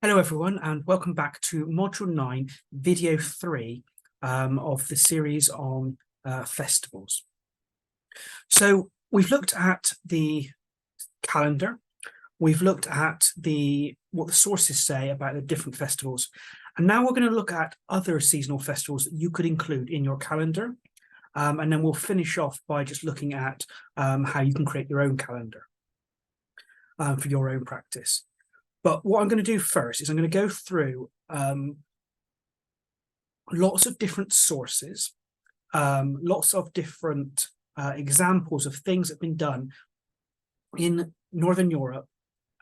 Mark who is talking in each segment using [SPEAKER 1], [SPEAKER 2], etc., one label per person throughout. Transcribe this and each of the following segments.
[SPEAKER 1] Hello everyone, and welcome back to Module 9, Video 3 of the series on festivals. So we've looked at the calendar, we've looked at what the sources say about the different festivals, and now we're going to look at other seasonal festivals that you could include in your calendar, and then we'll finish off by just looking at how you can create your own calendar for your own practice. But what I'm going to do first is I'm going to go through lots of different sources, lots of different examples of things that have been done in Northern Europe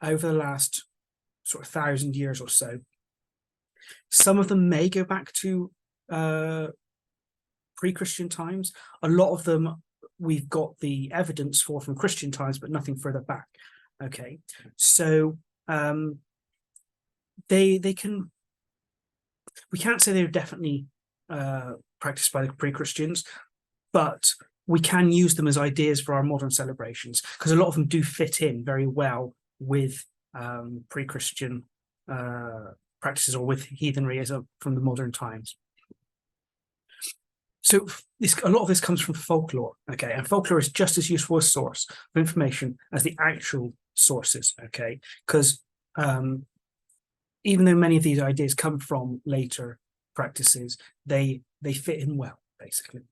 [SPEAKER 1] over the last sort of 1,000 years or so. Some of them may go back to pre-Christian times. A lot of them we've got the evidence for from Christian times, but nothing further back. Okay, so we can't say they're definitely practiced by the pre-Christians, but we can use them as ideas for our modern celebrations because a lot of them do fit in very well with pre-Christian practices or with heathenry from the modern times. So a lot of this comes from folklore, okay, and folklore is just as useful a source of information as the actual sources, okay, because even though many of these ideas come from later practices, they fit in well, basically.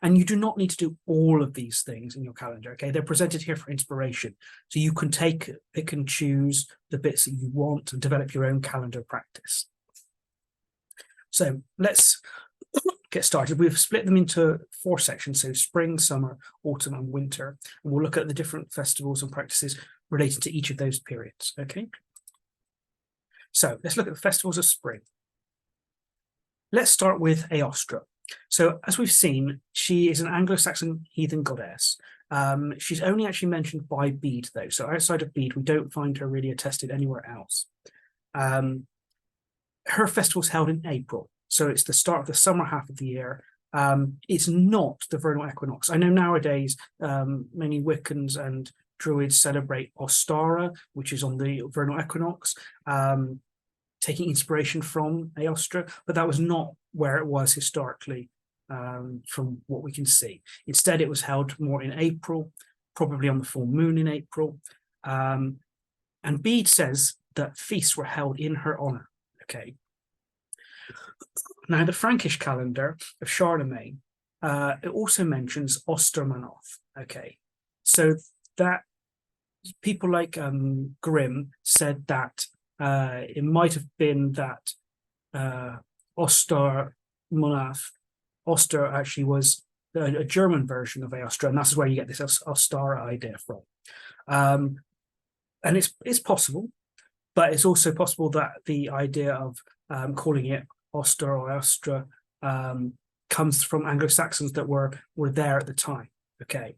[SPEAKER 1] And you do not need to do all of these things in your calendar, okay? They're presented here for inspiration. So you can pick and choose the bits that you want and develop your own calendar practice. So let's get started. We've split them into 4 sections, so spring, summer, autumn, and winter. And we'll look at the different festivals and practices related to each of those periods, okay? So let's look at the festivals of spring. Let's start with Aostra. So as we've seen, she is an Anglo-Saxon heathen goddess. She's only actually mentioned by Bede, though. So outside of Bede, we don't find her really attested anywhere else. Her festival's held in April. So it's the start of the summer half of the year. It's not the vernal equinox. I know nowadays many Wiccans and Druids celebrate Ostara, which is on the vernal equinox, taking inspiration from Aostra, but that was not where it was historically from what we can see. Instead, it was held more in April, probably on the full moon in April. And Bede says that feasts were held in her honor. Okay. Now, the Frankish calendar of Charlemagne, it also mentions Ostermanoth. Okay. So that people like Grimm said that it might have been that Oster actually was a German version of Aostra, and that's where you get this Ostara idea from. And it's possible, but it's also possible that the idea of calling it Oster or Aostra comes from Anglo-Saxons that were there at the time. Okay,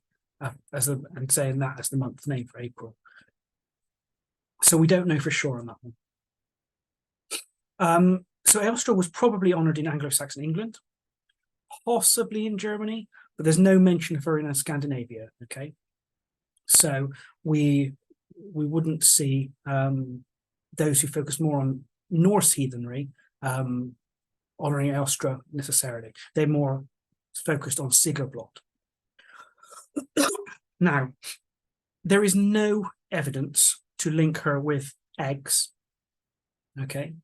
[SPEAKER 1] and saying that as the month name for April. So we don't know for sure on that one. So Aostra was probably honoured in Anglo-Saxon England, possibly in Germany, but there's no mention of her in Scandinavia. Okay, so we wouldn't see those who focus more on Norse heathenry honouring Aostra necessarily. They're more focused on Sigerblot. Now, there is no evidence to link her with eggs, okay,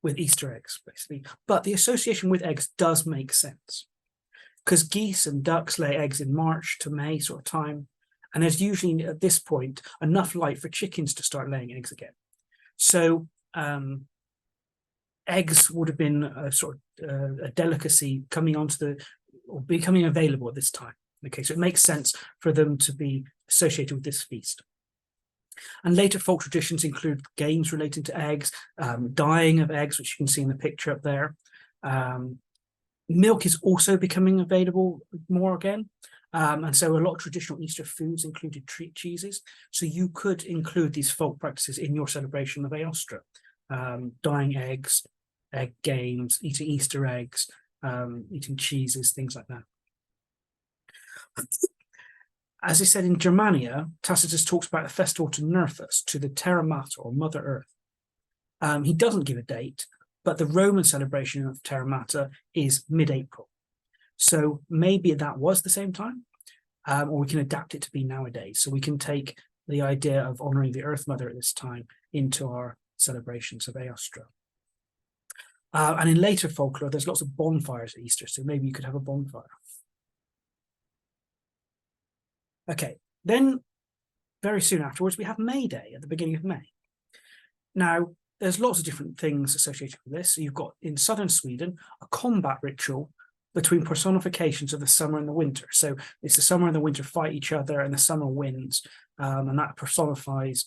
[SPEAKER 1] with Easter eggs, basically. But the association with eggs does make sense because geese and ducks lay eggs in March to May sort of time. And there's usually, at this point, enough light for chickens to start laying eggs again. So eggs would have been a sort of a delicacy coming onto or becoming available at this time. Okay, so it makes sense for them to be associated with this feast. And later folk traditions include games relating to eggs, dyeing of eggs, which you can see in the picture up there. Milk is also becoming available more again. And so a lot of traditional Easter foods included treat cheeses. So you could include these folk practices in your celebration of Aostra. Dyeing eggs, egg games, eating Easter eggs, eating cheeses, things like that. As I said, in Germania, Tacitus talks about a festival to Nerthus, to the Terra Mater, or Mother Earth. He doesn't give a date, but the Roman celebration of Terra Mata is mid-April. So maybe that was the same time, or we can adapt it to be nowadays. So we can take the idea of honouring the Earth Mother at this time into our celebrations of Eostre. And in later folklore, there's lots of bonfires at Easter, so maybe you could have a bonfire. Okay, then very soon afterwards, we have May Day at the beginning of May. Now, there's lots of different things associated with this. So you've got, in southern Sweden, a combat ritual between personifications of the summer and the winter. So it's the summer and the winter fight each other, and the summer wins, and that personifies,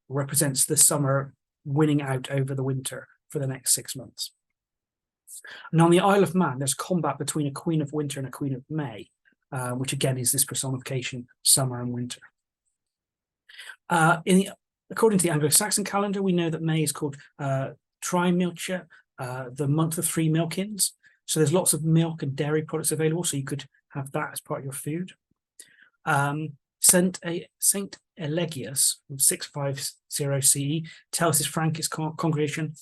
[SPEAKER 1] represents the summer winning out over the winter for the next 6 months. And on the Isle of Man, there's combat between a Queen of Winter and a Queen of May, which again is this personification, summer and winter. According to the Anglo-Saxon calendar, we know that May is called Trimilche, the month of 3 milkins. So there's lots of milk and dairy products available, so you could have that as part of your food. Saint Elegius, from 650 CE, tells his Frankish congregation,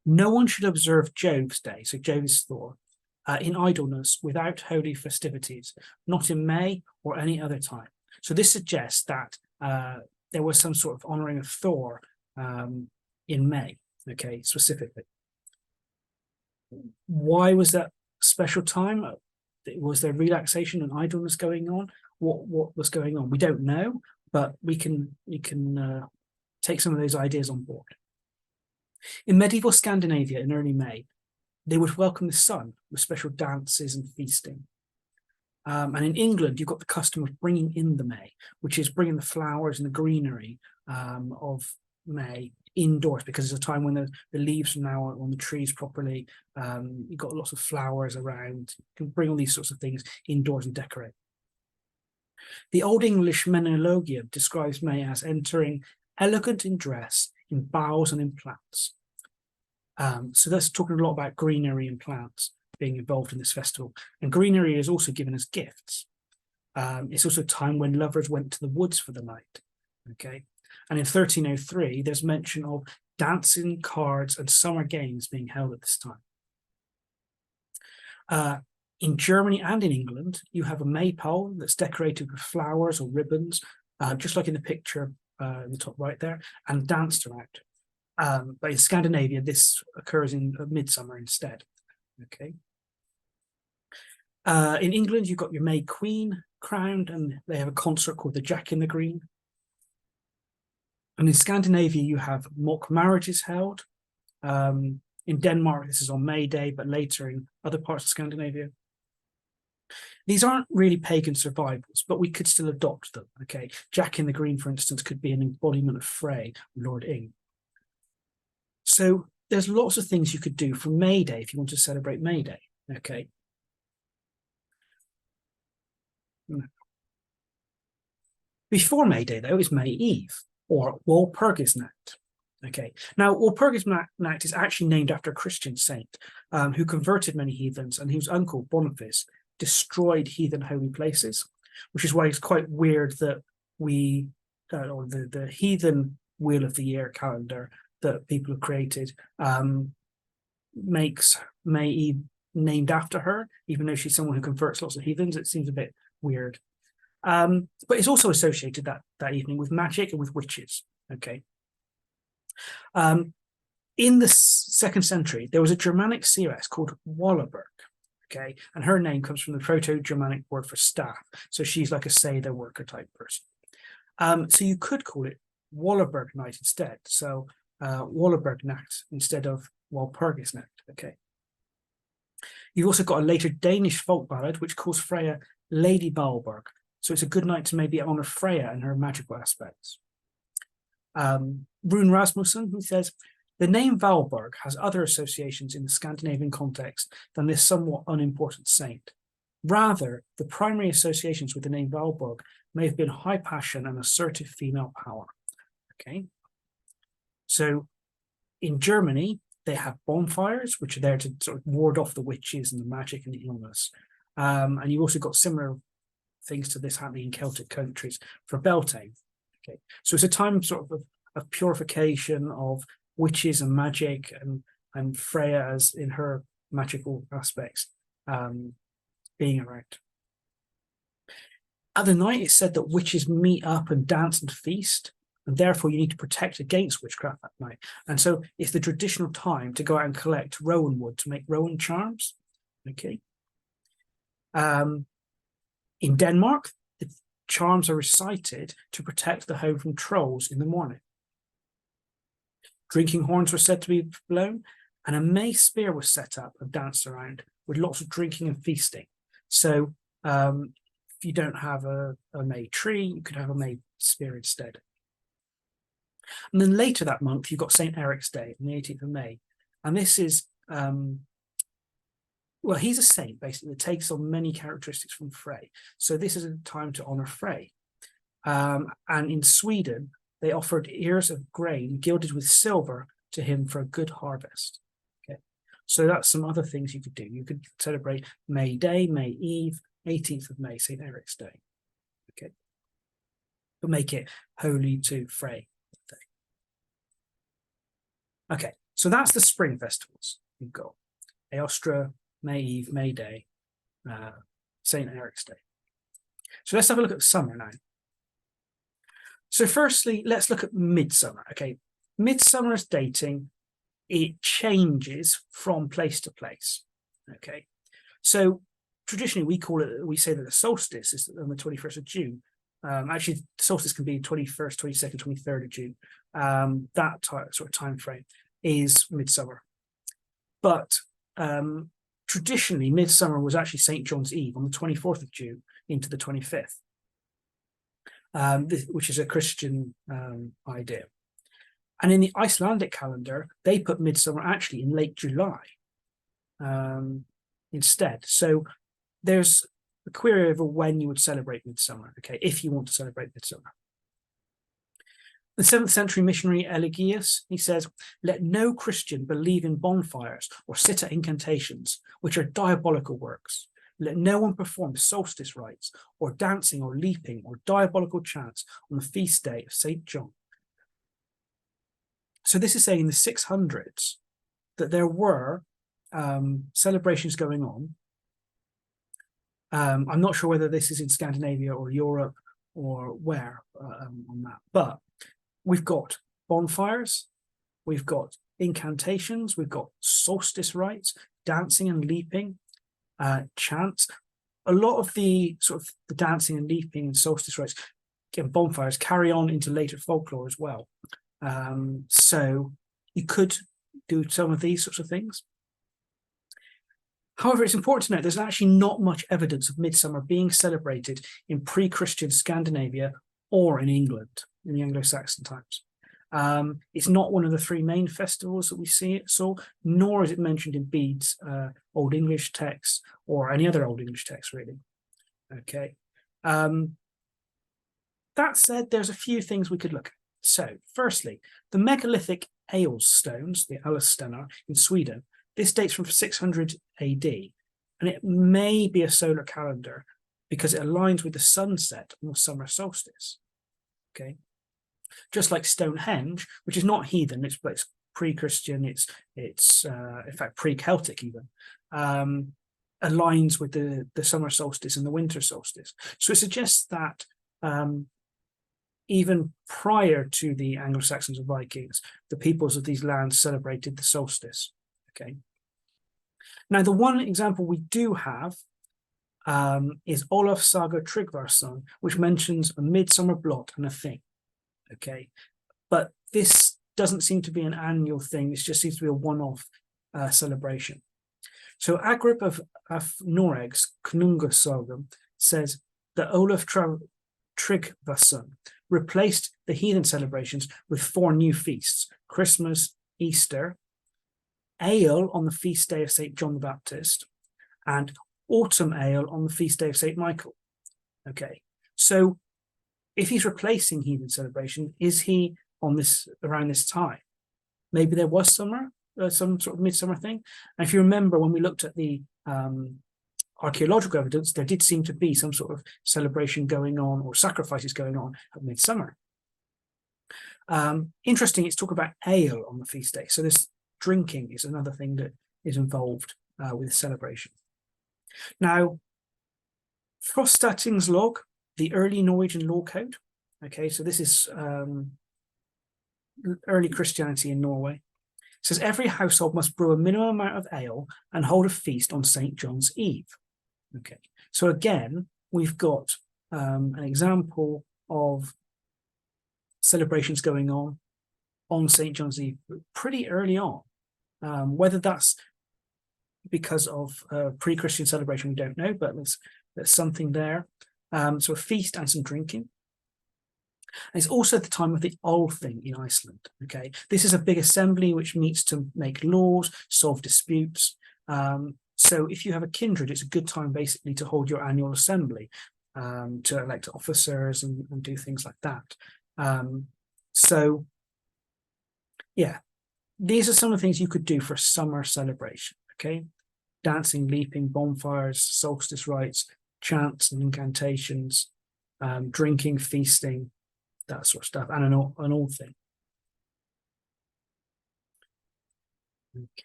[SPEAKER 1] no one should observe Jove's day, so Jove is Thor, in idleness without holy festivities, not in May or any other time. So this suggests that there was some sort of honouring of Thor in May, okay, specifically. Why was that special time? Was there relaxation and idleness going on? What was going on? We don't know, but we can take some of those ideas on board. In medieval Scandinavia in early May, they would welcome the sun with special dances and feasting. And in England, you've got the custom of bringing in the May, which is bringing the flowers and the greenery of May indoors, because it's a time when the leaves are now on the trees properly. You've got lots of flowers around. You can bring all these sorts of things indoors and decorate. The Old English Menologium describes May as entering elegant in dress, in boughs and in plants. So that's talking a lot about greenery and plants being involved in this festival. And greenery is also given as gifts. It's also a time when lovers went to the woods for the night. Okay. And in 1303, there's mention of dancing, cards, and summer games being held at this time. In Germany and in England, you have a maypole that's decorated with flowers or ribbons, just like in the picture in the top right there, and danced around. But in Scandinavia, this occurs in midsummer instead. Okay. In England, you've got your May Queen crowned, and they have a concert called the Jack in the Green. And in Scandinavia, you have mock marriages held. In Denmark, this is on May Day, but later in other parts of Scandinavia. These aren't really pagan survivals, but we could still adopt them. Okay, Jack in the Green, for instance, could be an embodiment of Frey, Lord Ing. So there's lots of things you could do for May Day if you want to celebrate May Day. Okay. Before May Day, though, is May Eve, or Walpurgisnacht. Okay. Now, Walpurgisnacht is actually named after a Christian saint who converted many heathens, and whose uncle, Boniface, destroyed heathen holy places, which is why it's quite weird that we, or the heathen Wheel of the Year calendar that people have created makes May Eve named after her, even though she's someone who converts lots of heathens. It seems a bit weird. But it's also associated that evening with magic and with witches. Okay. In the 2nd century, there was a Germanic seeress called Wallenberg. Okay, and her name comes from the Proto-Germanic word for staff. So she's like a Seder worker type person. So you could call it Wallenberg night instead. So Wallenbergnacht instead of Walpurgisnacht. Okay. You've also got a later Danish folk ballad which calls Freya Lady Valborg. So it's a good night to maybe honor Freya and her magical aspects. Rune Rasmussen, who says, the name Valborg has other associations in the Scandinavian context than this somewhat unimportant saint. Rather, the primary associations with the name Valborg may have been high passion and assertive female power. Okay. So in Germany, they have bonfires, which are there to sort of ward off the witches and the magic and the illness. And you've also got similar things to this happening in Celtic countries for Beltane. Okay. So it's a time sort of purification, of witches and magic and Freya as in her magical aspects being around. At the night, it's said that witches meet up and dance and feast, and therefore you need to protect against witchcraft at night. And so it's the traditional time to go out and collect rowan wood to make rowan charms. Okay. In Denmark, the charms are recited to protect the home from trolls in the morning. Drinking horns were said to be blown, and a May spear was set up and danced around with lots of drinking and feasting. So if you don't have a May tree, you could have a May spear instead. And then later that month, you've got St. Eric's Day on the 18th of May. And this is, well, he's a saint, basically, that takes on many characteristics from Frey. So this is a time to honor Frey. And in Sweden, they offered ears of grain gilded with silver to him for a good harvest. Okay, so that's some other things you could do. You could celebrate May Day, May Eve, 18th of May, St. Eric's Day. Okay, but make it holy to Frey. Okay, so that's the spring festivals. You've got Eostra, May Eve, May Day, St. Eric's Day. So let's have a look at summer now. So firstly, let's look at midsummer. Okay, midsummer's dating, it changes from place to place. Okay, so traditionally we say that the solstice is on the 21st of June. Actually, the solstice can be 21st, 22nd, 23rd of June. That sort of time frame is midsummer. But traditionally, midsummer was actually St. John's Eve on the 24th of June into the 25th. Which is a Christian idea. And in the Icelandic calendar, they put midsummer actually in late July instead. So there's a query over when you would celebrate midsummer, okay, if you want to celebrate midsummer. The 7th century missionary Eligius, he says, "Let no Christian believe in bonfires or sit at incantations, which are diabolical works. Let no one perform solstice rites or dancing or leaping or diabolical chants on the feast day of St. John." So this is saying in the 600s that there were celebrations going on. I'm not sure whether this is in Scandinavia or Europe or where on that, but we've got bonfires, we've got incantations, we've got solstice rites, dancing and leaping, chants. A lot of the sort of the dancing and leaping and solstice rites and bonfires carry on into later folklore as well. So you could do some of these sorts of things. However, it's important to note there's actually not much evidence of midsummer being celebrated in pre-Christian Scandinavia or in England in the Anglo-Saxon times. It's not one of the three main festivals that we saw, nor is it mentioned in Bede's Old English texts or any other Old English text, really. Okay. That said, there's a few things we could look at. So, firstly, the megalithic Ailes stones, the Alestenar in Sweden, this dates from 600 AD, and it may be a solar calendar because it aligns with the sunset on the summer solstice. Okay. Just like Stonehenge, which is not heathen, it's pre-Christian, it's in fact pre-Celtic even, aligns with the summer solstice and the winter solstice. So it suggests that even prior to the Anglo-Saxons and Vikings, the peoples of these lands celebrated the solstice. Okay. Now, the one example we do have is Olaf Saga Tryggvason, which mentions a midsummer blot and a thing. Okay, but this doesn't seem to be an annual thing. This just seems to be a one-off celebration. So Agrip of Noreg's Knungasagam says that Olaf Tryggvason replaced the heathen celebrations with 4 new feasts: Christmas, Easter, Ale on the feast day of St. John the Baptist, and Autumn Ale on the feast day of St. Michael. Okay, so if he's replacing heathen celebration, is he on this around this time? Maybe there was summer, some sort of midsummer thing. And if you remember, when we looked at the archaeological evidence, there did seem to be some sort of celebration going on or sacrifices going on at midsummer. Interesting, it's talk about ale on the feast day. So this drinking is another thing that is involved with the celebration. Now, Frostating's log, the early Norwegian law code. Okay, so this is early Christianity in Norway. It says every household must brew a minimum amount of ale and hold a feast on St. John's Eve. Okay, so again, we've got an example of celebrations going on St. John's Eve pretty early on. Whether that's because of pre-Christian celebration, we don't know, but there's something there. So a feast and some drinking. And it's also the time of the Althing in Iceland. Okay, this is a big assembly which meets to make laws, solve disputes. So if you have a kindred, it's a good time basically to hold your annual assembly, to elect officers and do things like that. So yeah, these are some of the things you could do for a summer celebration. Okay, dancing, leaping, bonfires, solstice rites, chants and incantations, drinking, feasting, that sort of stuff, and an all thing.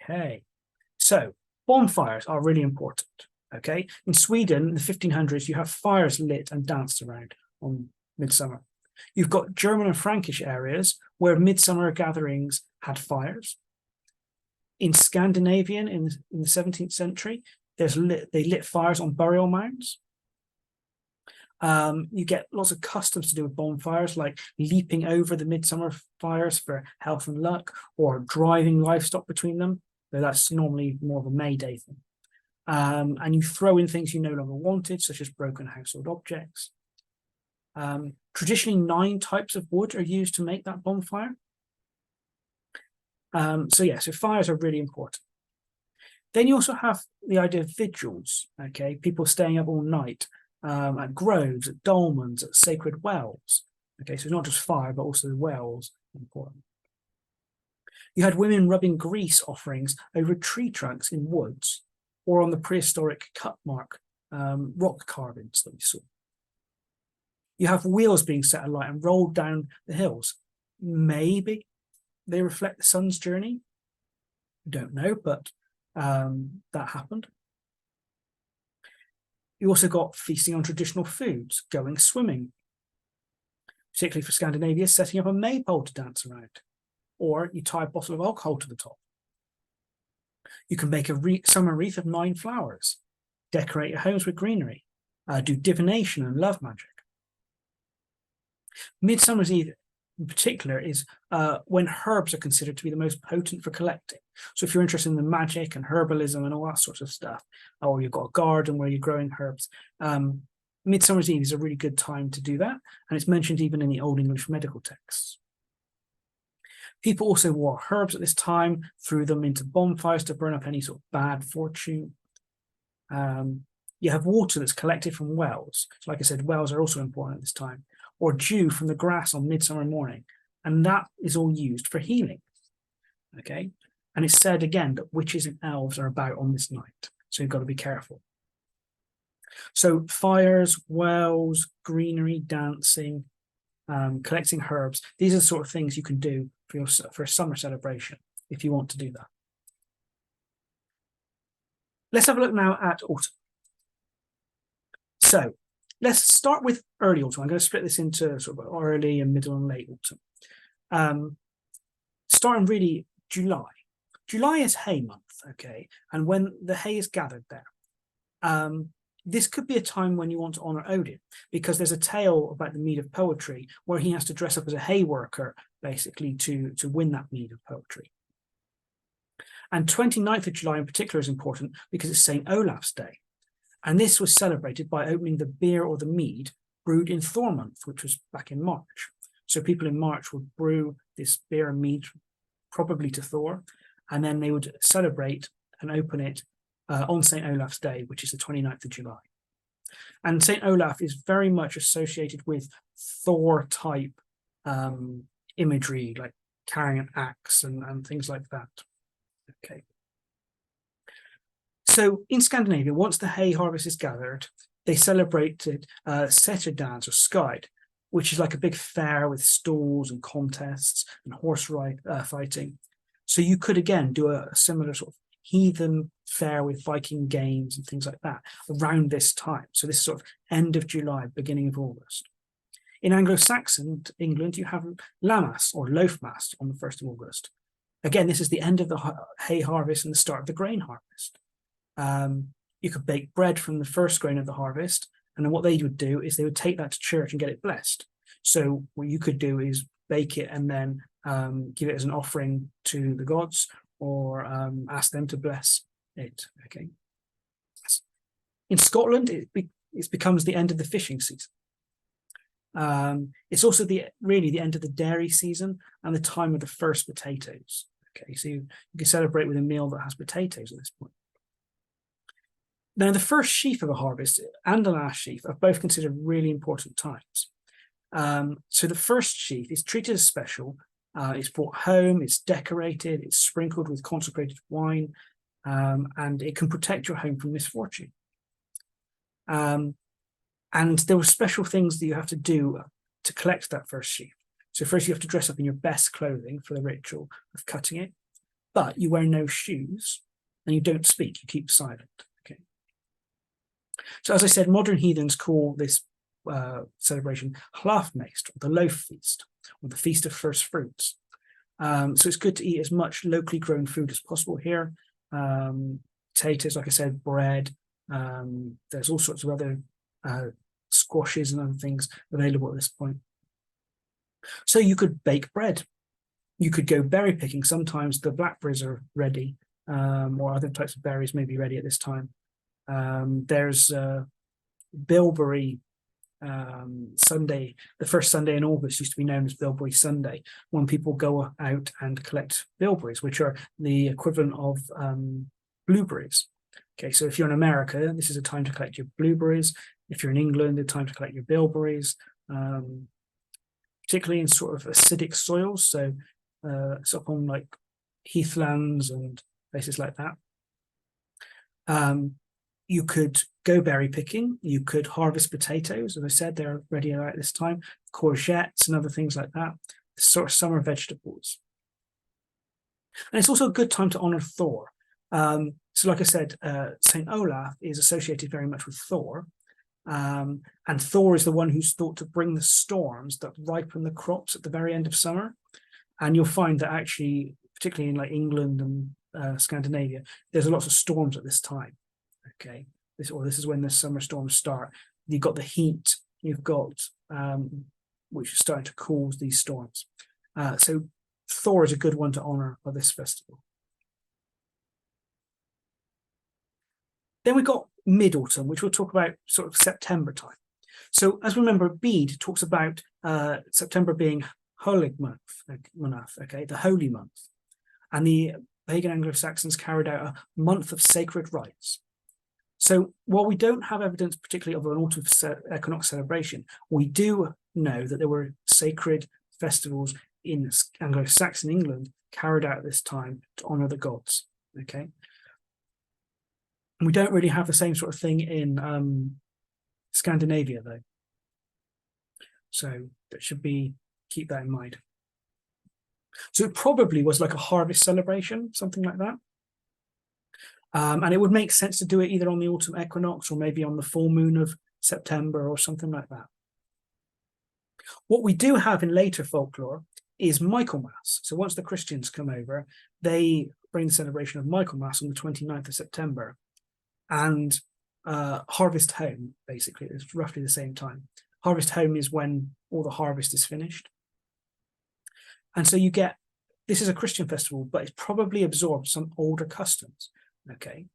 [SPEAKER 1] Okay, so bonfires are really important. Okay, in Sweden in the 1500s, you have fires lit and danced around on midsummer. You've got German and Frankish areas where midsummer gatherings had fires. In Scandinavian in the 17th century, they lit fires on burial mounds. You get lots of customs to do with bonfires, like leaping over the midsummer fires for health and luck, or driving livestock between them. So that's normally more of a May Day thing. And you throw in things you no longer wanted, such as broken household objects. Traditionally, 9 types of wood are used to make that bonfire. So fires are really important. Then you also have the idea of vigils, okay? People staying up all night at groves, at dolmens, at sacred wells. Okay, so it's not just fire, but also the wells are important. You had women rubbing grease offerings over tree trunks in woods or on the prehistoric cut mark rock carvings that we saw. You have wheels being set alight and rolled down the hills. Maybe they reflect the sun's journey. Don't know, but that happened. You also got feasting on traditional foods, going swimming, particularly for Scandinavia, setting up a maypole to dance around, or you tie a bottle of alcohol to the top. You can make a summer wreath of 9 flowers, decorate your homes with greenery, do divination and love magic. Midsummer's Eve in particular is when herbs are considered to be the most potent for collecting. So if you're interested in the magic and herbalism and all that sort of stuff, or you've got a garden where you're growing herbs, Midsummer's Eve is a really good time to do that. And it's mentioned even in the Old English medical texts. People also wore herbs at this time, threw them into bonfires to burn up any sort of bad fortune. You have water that's collected from wells. So like I said, wells are also important at this time, or dew from the grass on midsummer morning. And that is all used for healing. Okay. And it's said again that witches and elves are about on this night. So you've got to be careful. So fires, wells, greenery, dancing, collecting herbs. These are the sort of things you can do for a summer celebration if you want to do that. Let's have a look now at autumn. So let's start with early autumn. I'm going to split this into sort of early and middle and late autumn. Starting really July. July is hay month, okay? And when the hay is gathered there, this could be a time when you want to honor Odin, because there's a tale about the mead of poetry where he has to dress up as a hay worker, basically, to win that mead of poetry. And 29th of July in particular is important because it's St. Olaf's Day. And this was celebrated by opening the beer or the mead brewed in Thor month, which was back in March. So people in March would brew this beer and mead, probably to Thor, and then they would celebrate and open it on St. Olaf's Day, which is the 29th of July. And St. Olaf is very much associated with Thor-type imagery, like carrying an axe and things like that. Okay. So in Scandinavia, once the hay harvest is gathered, they celebrated Setter dance or skide, which is like a big fair with stalls and contests and fighting. So you could again do a similar sort of heathen fair with Viking games and things like that around this time. So this is sort of end of July, beginning of August. In Anglo-Saxon England, you have Lammas or Loafmas on the 1st of August. Again, this is the end of the hay harvest and the start of the grain harvest. You could bake bread from the first grain of the harvest, and then what they would do is they would take that to church and get it blessed. So what you could do is bake it and then give it as an offering to the gods, or ask them to bless it. Okay. In Scotland, it becomes the end of the fishing season. It's also really the end of the dairy season and the time of the first potatoes. Okay, so you can celebrate with a meal that has potatoes at this point. Now, the first sheaf of a harvest and the last sheaf are both considered really important times. So the first sheaf is treated as special. It's brought home, it's decorated, it's sprinkled with consecrated wine, and it can protect your home from misfortune. And there were special things that you have to do to collect that first sheaf. So first you have to dress up in your best clothing for the ritual of cutting it, but you wear no shoes and you don't speak, you keep silent. Okay. So as I said, modern heathens call this celebration Hlaafmeest, or the loaf feast, or the feast of first fruits. So it's good to eat as much locally grown food as possible here. Potatoes, like I said, bread. There's all sorts of other squashes and other things available at this point. So you could bake bread. You could go berry picking. Sometimes the blackberries are ready, or other types of berries may be ready at this time. There's bilberry Sunday. The first Sunday in August used to be known as Bilberry Sunday, when people go out and collect bilberries, which are the equivalent of blueberries. Okay, so if you're in America, this is a time to collect your blueberries. If you're in England, it's time to collect your bilberries, particularly in sort of acidic soils. So it's up on like heathlands and places like that. You could go berry picking. You could harvest potatoes. As I said, they're ready at this time. Courgettes and other things like that. Sort of summer vegetables. And it's also a good time to honor Thor. So like I said, St. Olaf is associated very much with Thor. And Thor is the one who's thought to bring the storms that ripen the crops at the very end of summer. And you'll find that actually, particularly in like England and Scandinavia, there's lots of storms at this time. Okay, this is when the summer storms start. You've got the heat, you've got which is starting to cause these storms. So Thor is a good one to honor for this festival. Then we've got Mid-Autumn, which we'll talk about sort of September time. So as we remember, Bede talks about September being Holig month, okay, the holy month. And the pagan Anglo-Saxons carried out a month of sacred rites. So while we don't have evidence particularly of an autumn equinox celebration, we do know that there were sacred festivals in Anglo-Saxon England carried out at this time to honor the gods, okay? We don't really have the same sort of thing in Scandinavia, though. So that should be, keep that in mind. So it probably was like a harvest celebration, something like that. And it would make sense to do it either on the autumn equinox or maybe on the full moon of September or something like that. What we do have in later folklore is Michaelmas. So once the Christians come over, they bring the celebration of Michaelmas on the 29th of September. And Harvest Home, basically, it's roughly the same time. Harvest Home is when all the harvest is finished. And so you get, this is a Christian festival, but it's probably absorbed some older customs, okay?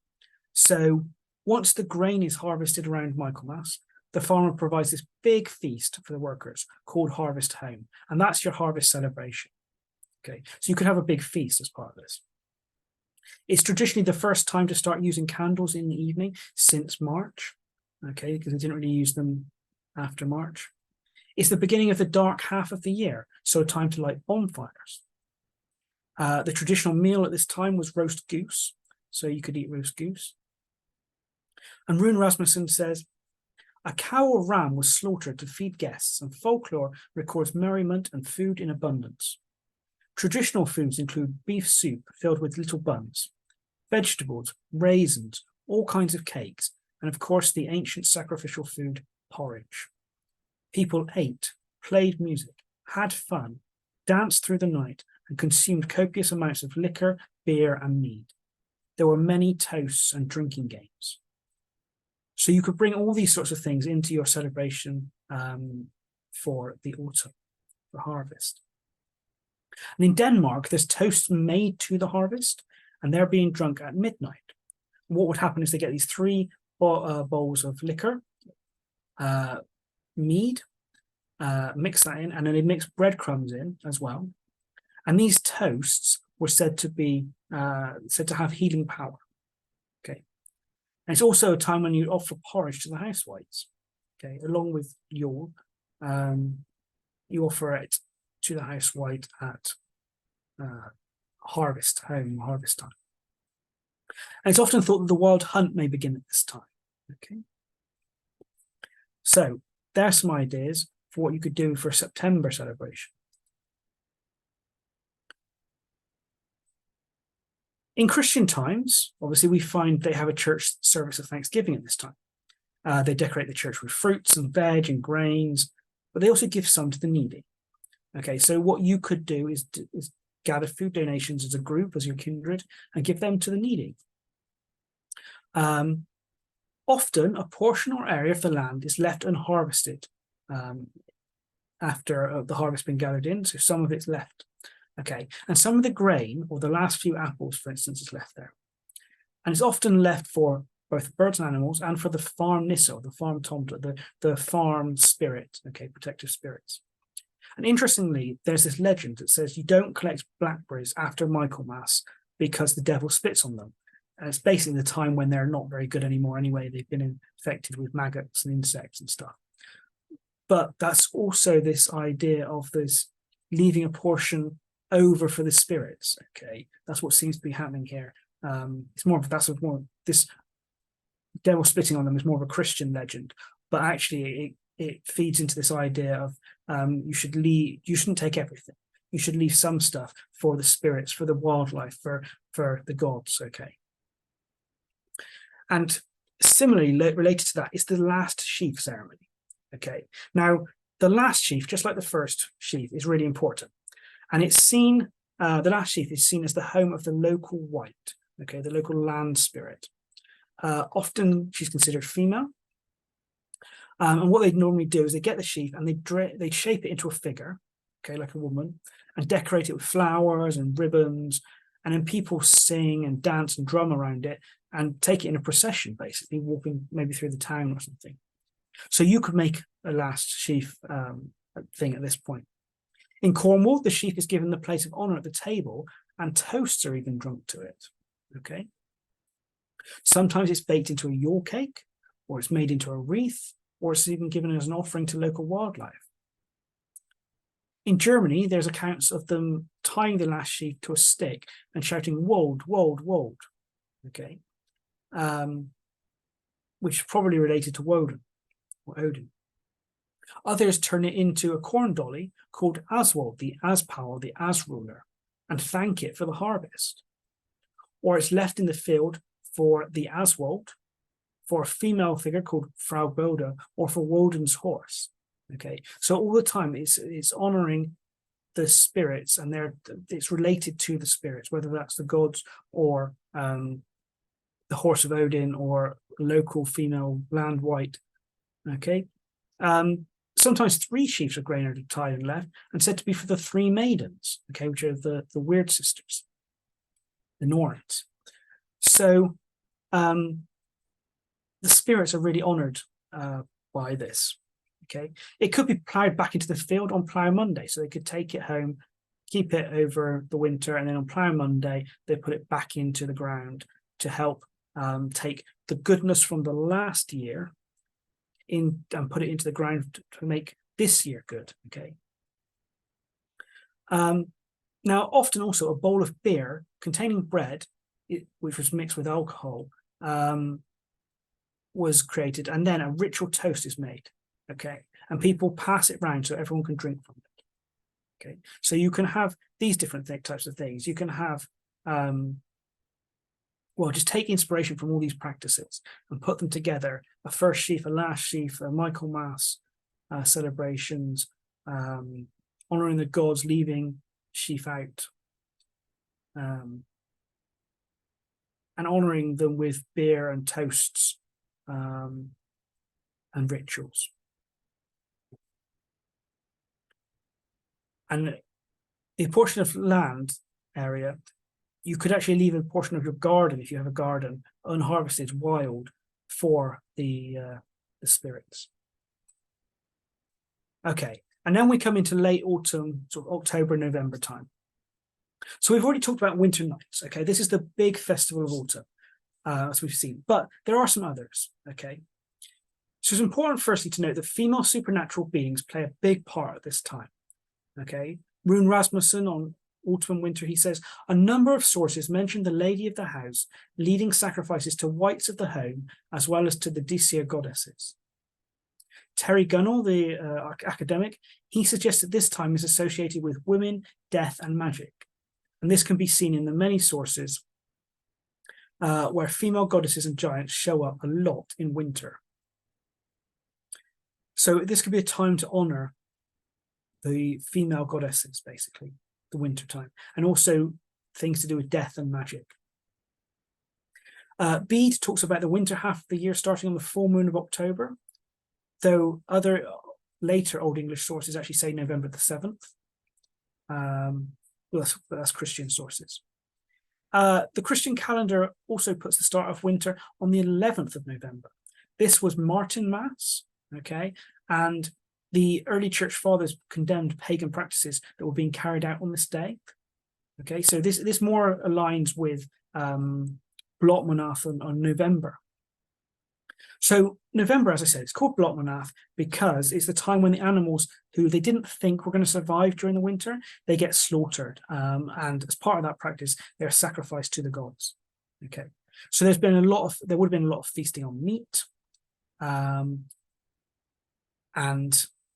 [SPEAKER 1] So once the grain is harvested around Michaelmas, the farmer provides this big feast for the workers called Harvest Home. And that's your harvest celebration, okay? So you could have a big feast as part of this. It's traditionally the first time to start using candles in the evening since March, okay, because they didn't really use them after March. It's the beginning of the dark half of the year, so time to light bonfires. The traditional meal at this time was roast goose, so you could eat roast goose. And Rune Rasmussen says, A cow or ram was slaughtered to feed guests, and folklore records merriment and food in abundance. Traditional foods include beef soup filled with little buns, vegetables, raisins, all kinds of cakes, and of course the ancient sacrificial food, porridge. People ate, played music, had fun, danced through the night, and consumed copious amounts of liquor, beer, and mead. There were many toasts and drinking games. So you could bring all these sorts of things into your celebration for the autumn, for harvest. And in Denmark, there's toasts made to the harvest, and they're being drunk at midnight. What would happen is they get these three bowls of liquor, mead, mix that in, and then they mix breadcrumbs in as well. And these toasts were said to have healing power. Okay. And it's also a time when you offer porridge to the housewives. Okay, along with Yule, you offer it to the housewife at harvest time. And it's often thought that the wild hunt may begin at this time. Okay. So there are some ideas for what you could do for a September celebration. In Christian times, obviously, we find they have a church service of Thanksgiving at this time. They decorate the church with fruits and veg and grains, but they also give some to the needy. Okay, so what you could do is gather food donations as a group, as your kindred, and give them to the needy. Often, a portion or area of the land is left unharvested after the harvest been gathered in, so some of it's left. Okay, and some of the grain, or the last few apples, for instance, is left there. And it's often left for both birds and animals and for the farm nissa, the farm tomta, the farm spirit, okay, protective spirits. And interestingly, there's this legend that says you don't collect blackberries after Michaelmas because the devil spits on them. And it's basically the time when they're not very good anymore anyway. They've been infected with maggots and insects and stuff. But that's also this idea of this leaving a portion over for the spirits. Okay, that's what seems to be happening here. It's more of this devil spitting on them is more of a Christian legend, but actually it feeds into this idea of you shouldn't take everything. You should leave some stuff for the spirits, for the wildlife, for the gods. Okay, and similarly related to that is the last sheaf ceremony. Okay, now the last sheaf, just like the first sheaf, is really important. And it's seen, the last sheaf is seen as the home of the local wight, okay, the local land spirit. Often she's considered female. And what they normally do is they get the sheaf and they shape it into a figure, okay, like a woman, and decorate it with flowers and ribbons. And then people sing and dance and drum around it and take it in a procession, basically, walking maybe through the town or something. So you could make a last sheaf thing at this point. In Cornwall, the sheaf is given the place of honour at the table, and toasts are even drunk to it. Okay. Sometimes it's baked into a Yule cake, or it's made into a wreath, or it's even given as an offering to local wildlife. In Germany, there's accounts of them tying the last sheaf to a stick and shouting "Wold, wold, wold." Okay, which is probably related to Woden or Odin. Others turn it into a corn dolly called Aswald, the Aspower, the Asruler, and thank it for the harvest. Or it's left in the field for the Aswald, for a female figure called Frau Boda, or for Woden's horse. Okay, so all the time it's honouring the spirits, and it's related to the spirits, whether that's the gods or the horse of Odin or local female land wight. Okay. Sometimes 3 sheaves of grain are tied and left, and said to be for the 3 maidens, okay, which are the weird sisters, the Norns. So the spirits are really honoured by this. Okay, it could be ploughed back into the field on Plough Monday, so they could take it home, keep it over the winter, and then on Plough Monday they put it back into the ground to help take the goodness from the last year in and put it into the ground to make this year good. Okay. Now, often also a bowl of beer containing bread, which was mixed with alcohol, was created, and then a ritual toast is made. Okay, and people pass it round so everyone can drink from it. Okay, so you can have these different types of things. You can have, well, just take inspiration from all these practices and put them together: a first sheaf, a last sheaf, a Michaelmas celebrations, honoring the gods, leaving sheaf out, and honoring them with beer and toasts, and rituals. And the portion of land area, you could actually leave a portion of your garden, if you have a garden, unharvested, wild, for the spirits. Okay, and then we come into late autumn, sort of October, November time. So we've already talked about winter nights. Okay, this is the big festival of autumn, as we've seen, but there are some others. Okay, so it's important, firstly, to note that female supernatural beings play a big part at this time. Okay, Rune Rasmussen on Autumn and Winter, he says, a number of sources mention the lady of the house leading sacrifices to wights of the home, as well as to the Disir goddesses. Terry Gunnell, the academic, he suggests that this time is associated with women, death, and magic. And this can be seen in the many sources where female goddesses and giants show up a lot in winter. So this could be a time to honor the female goddesses, basically, the winter time, and also things to do with death and magic. Bede talks about the winter half of the year starting on the full moon of October, though other later Old English sources actually say November the 7th. That's Christian sources. The Christian calendar also puts the start of winter on the 11th of November. This was Martinmas, okay, and the early church fathers condemned pagan practices that were being carried out on this day. Okay, so this more aligns with Blotmanath on November. So November, as I said, it's called Blotmanath because it's the time when the animals who they didn't think were going to survive during the winter, they get slaughtered. And as part of that practice, they're sacrificed to the gods. Okay, so there would have been a lot of feasting on meat. And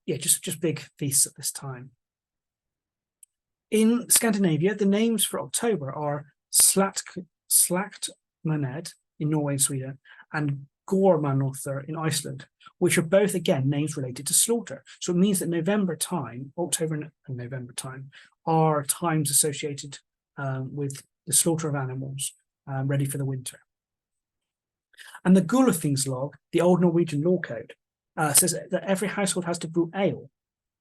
[SPEAKER 1] yeah, just big feasts at this time. In Scandinavia, the names for October are Slaktmaned in Norway and Sweden, and Gormanother in Iceland, which are both, again, names related to slaughter. So it means that November time, October and November time, are times associated with the slaughter of animals ready for the winter. And the Gulathingslog, the old Norwegian law code, says that every household has to brew ale,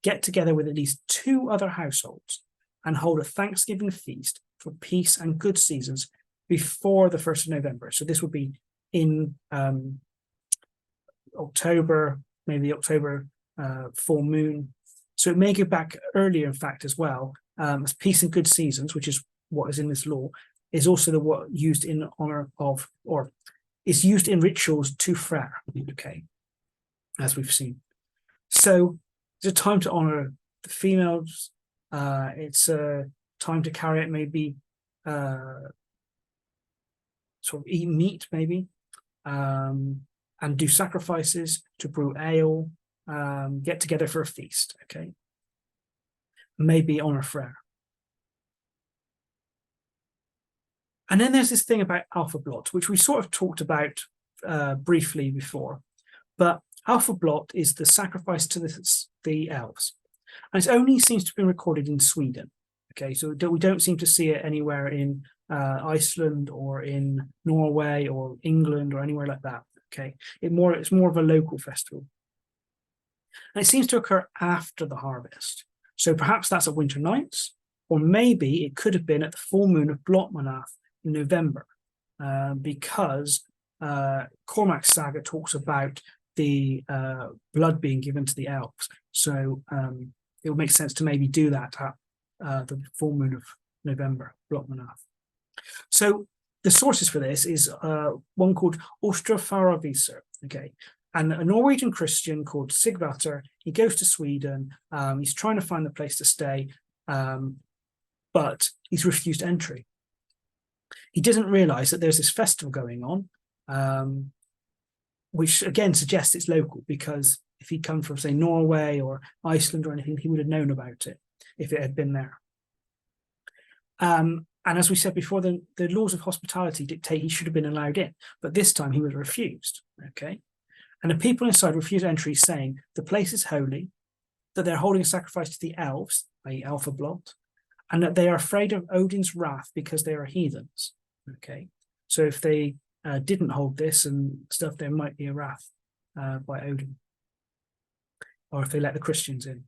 [SPEAKER 1] get together with at least 2 other households, and hold a Thanksgiving feast for peace and good seasons before the 1st of November. So this would be in October, maybe October full moon. So it may go back earlier, in fact, as well, as peace and good seasons, which is what is in this law, is also the what used in honor of, or is used in rituals to Freyr, okay, as we've seen. So it's a time to honor the females. It's a time to carry out maybe sort of eat meat, maybe, and do sacrifices, to brew ale, get together for a feast, okay? Maybe honor Freyr. And then there's this thing about Alpha Blot, which we sort of talked about briefly before, but Alpha Blot is the sacrifice to the elves. And it only seems to be recorded in Sweden. Okay, so we don't seem to see it anywhere in Iceland or in Norway or England or anywhere like that. Okay, it's more of a local festival. And it seems to occur after the harvest. So perhaps that's at winter nights, or maybe it could have been at the full moon of Blotmanath in November, because Cormac's saga talks about the blood being given to the elves. So it would make sense to maybe do that at the full moon of November, Blotmanath. So the sources for this is one called Ostrafaravisar, okay, and a Norwegian Christian called Sigvatar. He goes to Sweden. He's trying to find a place to stay, but he's refused entry. He doesn't realize that there's this festival going on, which again suggests it's local, because if he'd come from, say, Norway or Iceland or anything, he would have known about it if it had been there. And as we said before, the laws of hospitality dictate he should have been allowed in, but this time he was refused. Okay. And the people inside refused entry, saying the place is holy, that they're holding a sacrifice to the elves, i.e. Alpha Blot, and that they are afraid of Odin's wrath because they are heathens. Okay. So if they didn't hold this and stuff, there might be a wrath by Odin, or if they let the Christians in.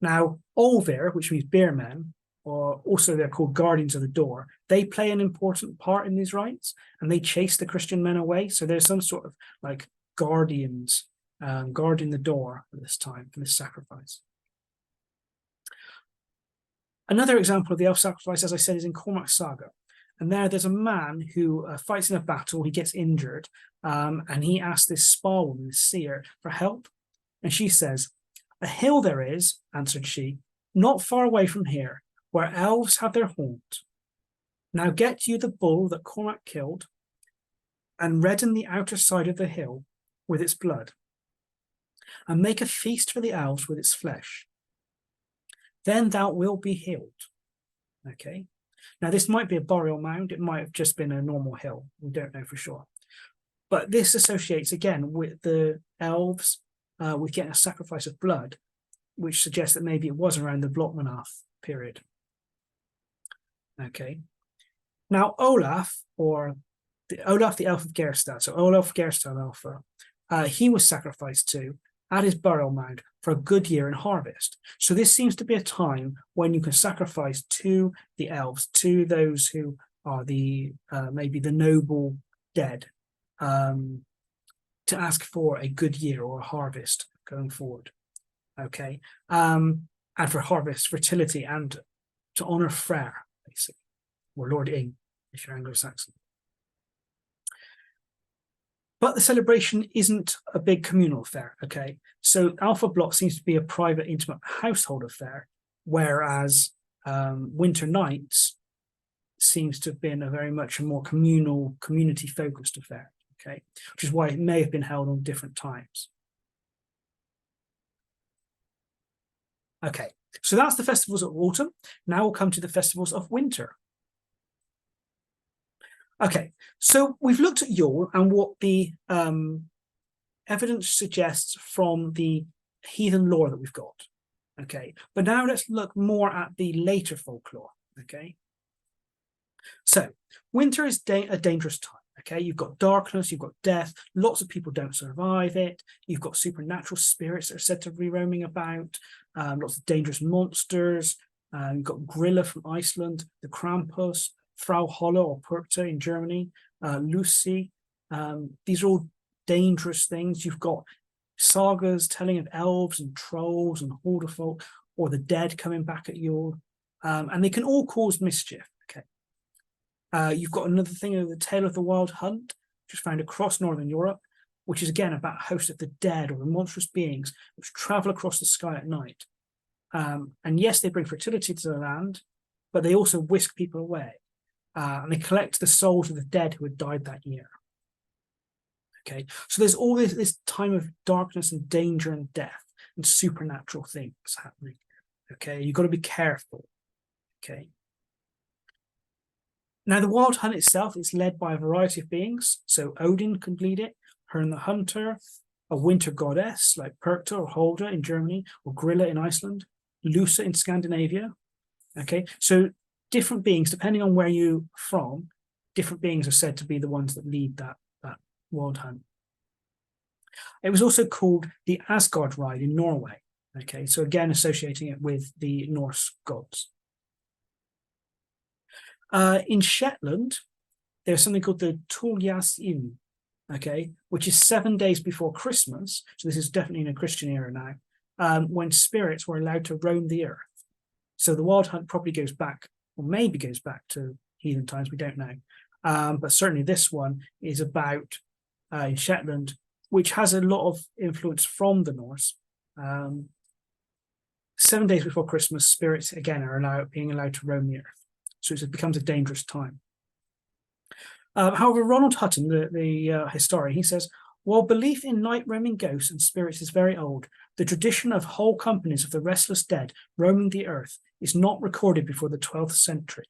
[SPEAKER 1] Now, Olvir, which means beer men, or also they're called guardians of the door, they play an important part in these rites, and they chase the Christian men away. So there's some sort of like guardians guarding the door at this time for this sacrifice. Another example of the elf sacrifice, as I said, is in Cormac's Saga. And there's a man who fights in a battle, he gets injured, and he asks this spa woman, this seer, for help. And she says, "A hill there is," answered she, "not far away from here, where elves have their haunt. Now get you the bull that Cormac killed, and redden the outer side of the hill with its blood, and make a feast for the elves with its flesh. Then thou wilt be healed." Okay. Now this might be a burial mound. It might have just been a normal hill. We don't know for sure. But this associates again with the elves with getting a sacrifice of blood, which suggests that maybe it was around the Blotmanath period. Okay. Now Olaf, the elf of Gerstad, so Olaf Gerstad Alpha, he was sacrificed to at his burial mound for a good year in harvest. So this seems to be a time when you can sacrifice to the elves, to those who are the maybe the noble dead, to ask for a good year or a harvest going forward. Okay. And for harvest, fertility, and to honor Freyr, basically, or Lord Ing, if you're Anglo-Saxon. But the celebration isn't a big communal affair, okay? So Alpha Blot seems to be a private, intimate household affair, whereas Winter Nights seems to have been a very much a more communal, community-focused affair, okay? Which is why it may have been held on different times. Okay, so that's the festivals of autumn. Now we'll come to the festivals of winter. Okay, so we've looked at Yule and what the evidence suggests from the heathen lore that we've got. Okay, but now let's look more at the later folklore. Okay, so winter is a dangerous time. Okay, you've got darkness, you've got death, lots of people don't survive it, you've got supernatural spirits that are said to be roaming about, lots of dangerous monsters, you've got Grilla from Iceland, the Krampus, Frau Holle or Purta in Germany, Lucy. These are all dangerous things. You've got sagas telling of elves and trolls and Hordefolk, or the dead coming back at Yule, and they can all cause mischief. Okay. You've got another thing of the Tale of the Wild Hunt, which is found across Northern Europe, which is again about a host of the dead or the monstrous beings which travel across the sky at night. And yes, they bring fertility to the land, but they also whisk people away. And they collect the souls of the dead who had died that year. Okay, so there's all this time of darkness and danger and death and supernatural things happening. Okay, you've got to be careful. Okay. Now, the Wild Hunt itself is led by a variety of beings. So Odin can lead it, Herne the Hunter, a winter goddess like Perkta or Holda in Germany, or Grilla in Iceland, Lusa in Scandinavia. Okay, so different beings, depending on where you're from, different beings are said to be the ones that lead that Wild Hunt. It was also called the Asgard Ride in Norway. Okay, so again, associating it with the Norse gods. In Shetland, there's something called the Tuljasin, okay, which is 7 days before Christmas. So this is definitely in a Christian era now, when spirits were allowed to roam the earth. So the Wild Hunt probably goes back, or maybe goes back to heathen times, we don't know. But certainly this one is about in Shetland, which has a lot of influence from the Norse. 7 days before Christmas, spirits again are being allowed to roam the earth. So it becomes a dangerous time. However, Ronald Hutton, the historian, he says, While belief in night roaming ghosts and spirits is very old, the tradition of whole companies of the restless dead roaming the earth is not recorded before the 12th century.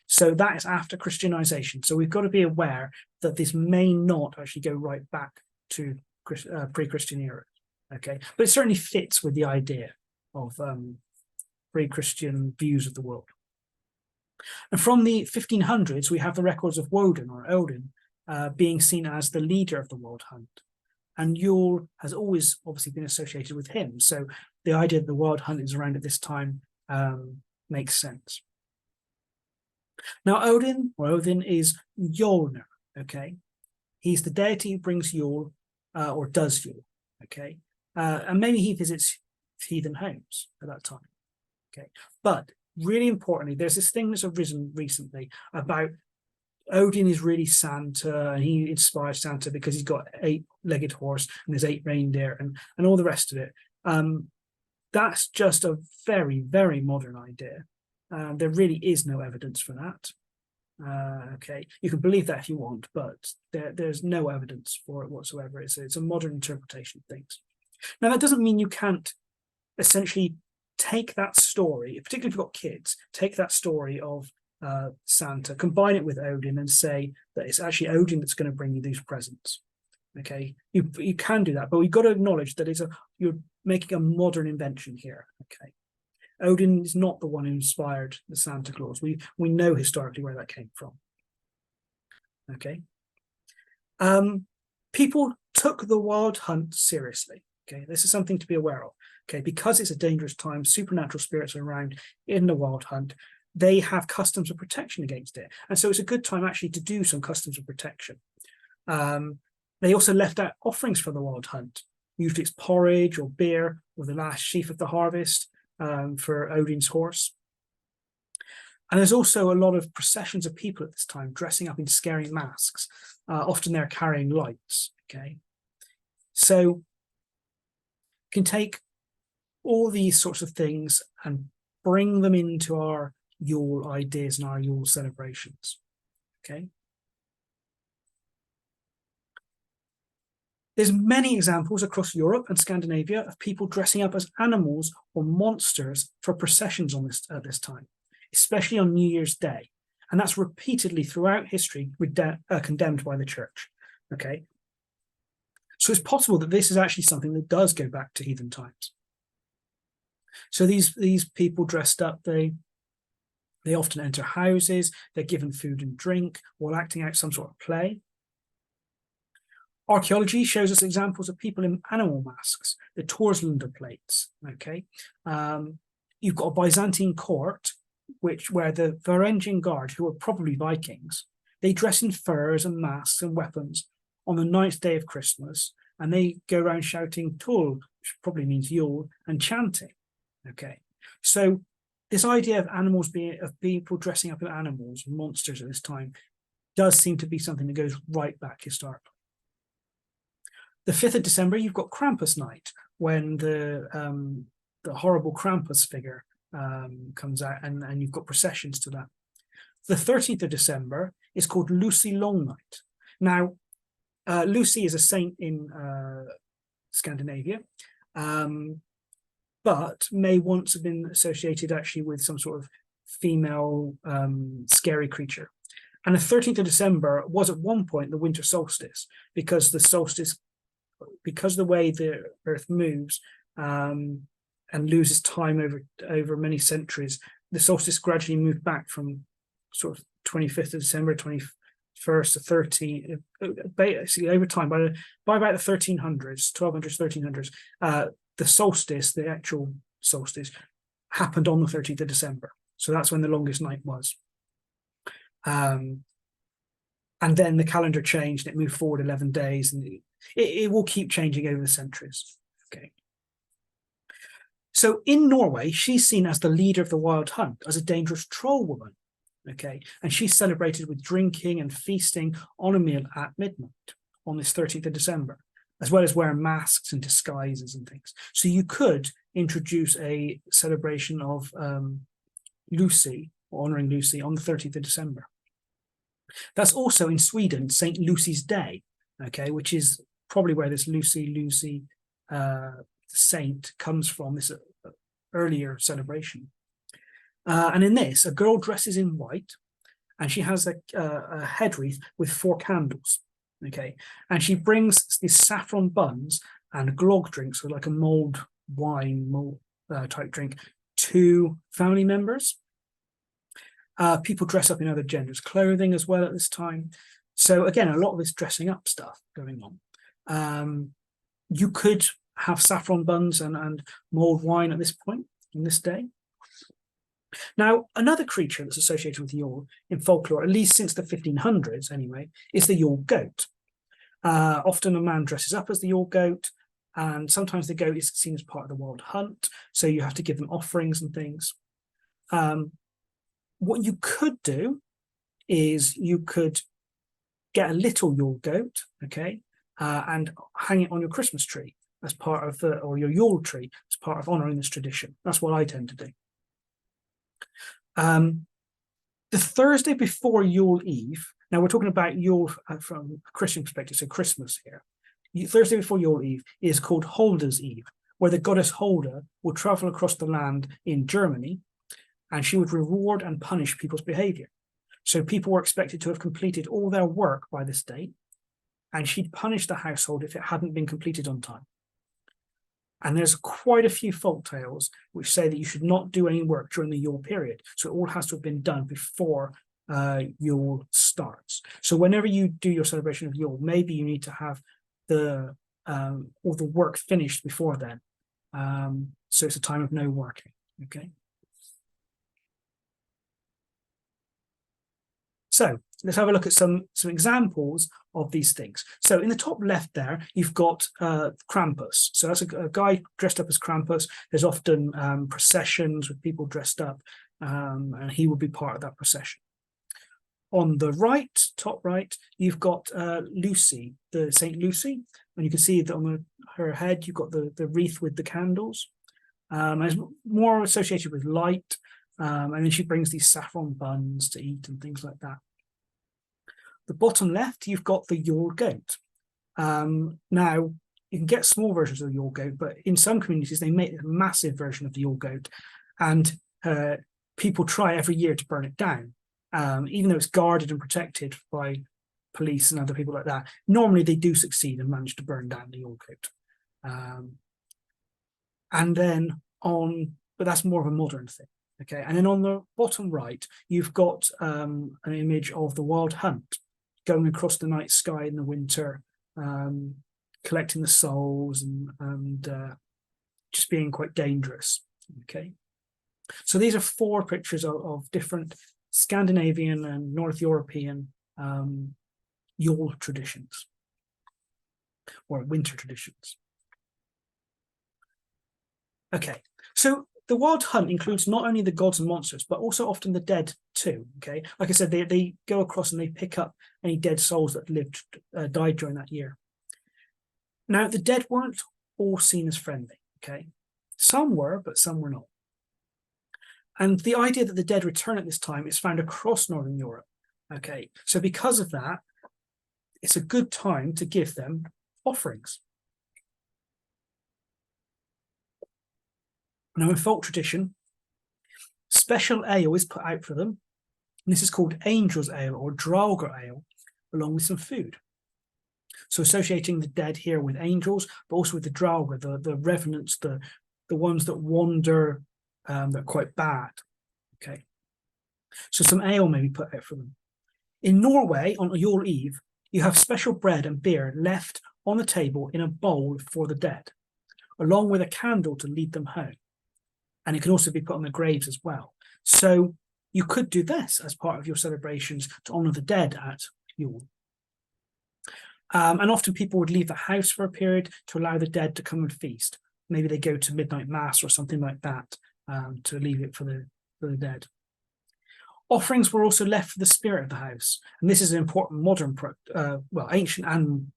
[SPEAKER 1] So that is after Christianization. So we've got to be aware that this may not actually go right back to pre-Christian era. Okay, but it certainly fits with the idea of pre-Christian views of the world. And from the 1500s, we have the records of Woden or Odin being seen as the leader of the Wild Hunt. And Yule has always obviously been associated with him. So the idea that the Wild Hunt is around at this time makes sense. Now, Odin is Yulner, okay? He's the deity who brings Yule, or does Yule, okay? And maybe he visits heathen homes at that time, okay? But really importantly, there's this thing that's arisen recently about Odin is really Santa, and he inspires Santa because he's got 8-legged horse and there's 8 reindeer and all the rest of it. That's just a very, very modern idea. There really is no evidence for that. Okay, you can believe that if you want, but there's no evidence for it whatsoever. It's a modern interpretation of things. Now, that doesn't mean you can't essentially take that story, particularly if you've got kids, take that story of Santa, combine it with Odin and say that it's actually Odin that's going to bring you these presents. Okay, you can do that, but we've got to acknowledge that you're making a modern invention here. Okay, Odin is not the one who inspired the Santa Claus. We know historically where that came from. Okay, people took the Wild Hunt seriously. Okay, this is something to be aware of. Okay, because it's a dangerous time, supernatural spirits are around in the Wild Hunt. They have customs of protection against it, and so it's a good time actually to do some customs of protection. They also left out offerings for the Wild Hunt. Usually it's porridge or beer or the last sheaf of the harvest for Odin's horse. And there's also a lot of processions of people at this time dressing up in scary masks. Often they're carrying lights. Okay, so you can take all these sorts of things and bring them into our Yule ideas and our Yule celebrations. Okay. There's many examples across Europe and Scandinavia of people dressing up as animals or monsters for processions at this time, especially on New Year's Day. And that's repeatedly throughout history condemned by the church. Okay. So it's possible that this is actually something that does go back to heathen times. So these people dressed up, they often enter houses, they're given food and drink while acting out some sort of play. Archaeology shows us examples of people in animal masks, the Torslander plates. Okay, you've got a Byzantine court, where the Varangian Guard, who are probably Vikings, they dress in furs and masks and weapons on the 9th day of Christmas, and they go around shouting Tul, which probably means Yule, and chanting. Okay, so this idea of people dressing up as animals, monsters at this time, does seem to be something that goes right back historically. The 5th of December, you've got Krampus night, when the horrible Krampus figure comes out, and you've got processions to that. The 13th of December is called Lucy Long Night. Now, Lucy is a saint in Scandinavia, but may once have been associated actually with some sort of female scary creature. And the 13th of December was at one point the winter solstice, because the way the Earth moves and loses time over many centuries, the solstice gradually moved back from sort of 25th of December, 21st to 13th, basically over time, by about the 1300s, 1200s, 1300s, the solstice, the actual solstice, happened on the 13th of December. So that's when the longest night was. And then the calendar changed, it moved forward 11 days, and it will keep changing over the centuries. Okay. So in Norway, she's seen as the leader of the Wild Hunt, as a dangerous troll woman. Okay, and she's celebrated with drinking and feasting on a meal at midnight on this 13th of December, as well as wearing masks and disguises and things. So you could introduce a celebration of Lucy, or honouring Lucy, on the 13th of December. That's also in Sweden, St. Lucy's Day, okay, which is probably where this Lucy saint comes from, this earlier celebration. And in this, a girl dresses in white, and she has a head wreath with 4 candles. Okay, and she brings these saffron buns and glog drinks, so like a mulled wine type drink, to family members. People dress up in other genders' clothing as well at this time. So again, a lot of this dressing up stuff going on. You could have saffron buns and mulled wine at this point in this day. Now, another creature that's associated with Yule in folklore, at least since the 1500s anyway, is the Yule goat. Often a man dresses up as the Yule goat, and sometimes the goat is seen as part of the wild hunt, so you have to give them offerings and things. What you could do is you could get a little Yule goat, okay, and hang it on your Christmas tree as part of or your Yule tree as part of honouring this tradition. That's what I tend to do. The Thursday before Yule Eve, now we're talking about Yule from a Christian perspective, so Christmas here. Thursday before Yule Eve is called Holder's Eve, where the goddess Holder will travel across the land in Germany, and she would reward and punish people's behaviour. So people were expected to have completed all their work by this date, and she'd punish the household if it hadn't been completed on time. And there's quite a few folk tales which say that you should not do any work during the Yule period. So it all has to have been done before Yule starts. So whenever you do your celebration of Yule, maybe you need to have all the work finished before then. So it's a time of no working, okay? So let's have a look at some examples of these things. So in the top left there, you've got Krampus. So that's a guy dressed up as Krampus. There's often processions with people dressed up, and he will be part of that procession. On the right, top right, you've got Lucy, the Saint Lucy, and you can see that on her head, you've got the wreath with the candles. And it's more associated with light, and then she brings these saffron buns to eat and things like that. The bottom left, you've got the Yule goat. Now, you can get small versions of the Yule goat, but in some communities, they make a massive version of the Yule goat, and people try every year to burn it down. Even though it's guarded and protected by police and other people like that, normally they do succeed and manage to burn down the Yule goat. And then but that's more of a modern thing, okay? And then on the bottom right, you've got an image of the wild hunt going across the night sky in the winter, collecting the souls and just being quite dangerous, okay? So these are 4 pictures of different Scandinavian and North European Yule traditions, or winter traditions. Okay, so the wild hunt includes not only the gods and monsters, but also often the dead too, okay? Like I said, they go across and they pick up any dead souls that died during that year. Now, the dead weren't all seen as friendly, okay? Some were, but some were not. And the idea that the dead return at this time is found across Northern Europe, okay? So because of that, it's a good time to give them offerings. Now, in folk tradition, special ale is put out for them. And this is called Angel's Ale or Draugr Ale, along with some food. So associating the dead here with angels, but also with the Draugr, the revenants, the ones that wander, that are quite bad. Okay. So some ale may be put out for them. In Norway, on Yule Eve, you have special bread and beer left on the table in a bowl for the dead, along with a candle to lead them home. And it can also be put on the graves as well. So you could do this as part of your celebrations to honour the dead at Yule. And often people would leave the house for a period to allow the dead to come and feast. Maybe they go to midnight mass or something like that, to leave it for the dead. Offerings were also left for the spirit of the house. And this is an important modern, ancient and,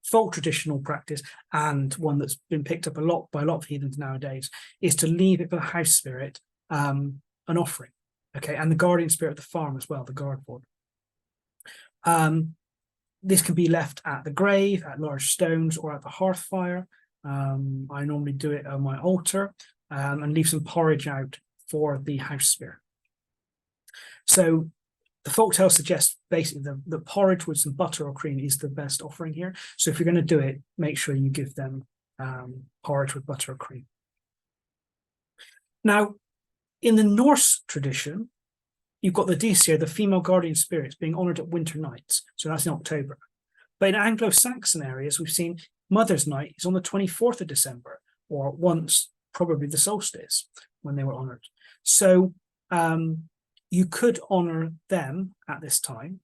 [SPEAKER 1] folk traditional practice, and one that's been picked up a lot by a lot of heathens nowadays, is to leave it for the house spirit, an offering, okay, and the guardian spirit of the farm as well, the guard board. This can be left at the grave, at large stones, or at the hearth fire. I normally do it on my altar, and leave some porridge out for the house spirit. So the folktale suggests basically the porridge with some butter or cream is the best offering here. So if you're going to do it, make sure you give them porridge with butter or cream. Now, in the Norse tradition, you've got the Disir, the female guardian spirits, being honoured at winter nights. So that's in October. But in Anglo-Saxon areas, we've seen Mother's Night is on the 24th of December, or once probably the solstice when they were honoured. So you could honour them at this time,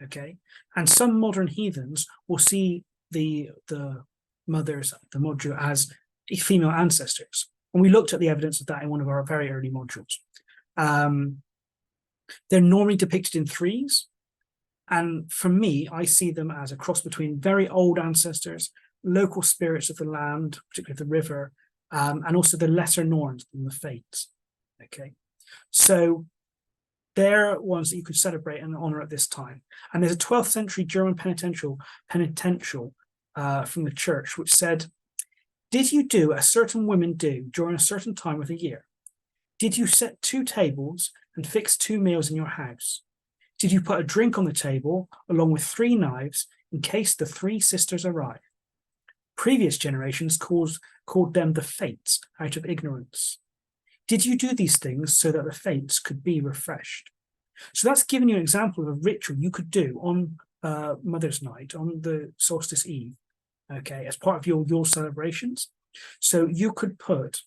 [SPEAKER 1] okay? And some modern heathens will see the mothers, the Modru, as female ancestors. And we looked at the evidence of that in one of our very early modules. They're normally depicted in threes. And for me, I see them as a cross between very old ancestors, local spirits of the land, particularly the river, and also the lesser Norns and the Fates. Okay, so they're ones that you could celebrate and honor at this time. And there's a 12th century German penitential from the church, which said, "Did you do as certain women do during a certain time of the year? Did you set 2 tables and fix 2 meals in your house? Did you put a drink on the table along with 3 knives in case the 3 sisters arrive? Previous generations called them the Fates out of ignorance. Did you do these things so that the Fates could be refreshed?" So that's giving you an example of a ritual you could do on Mother's Night, on the solstice eve, okay, as part of your Yule celebrations. So you could put,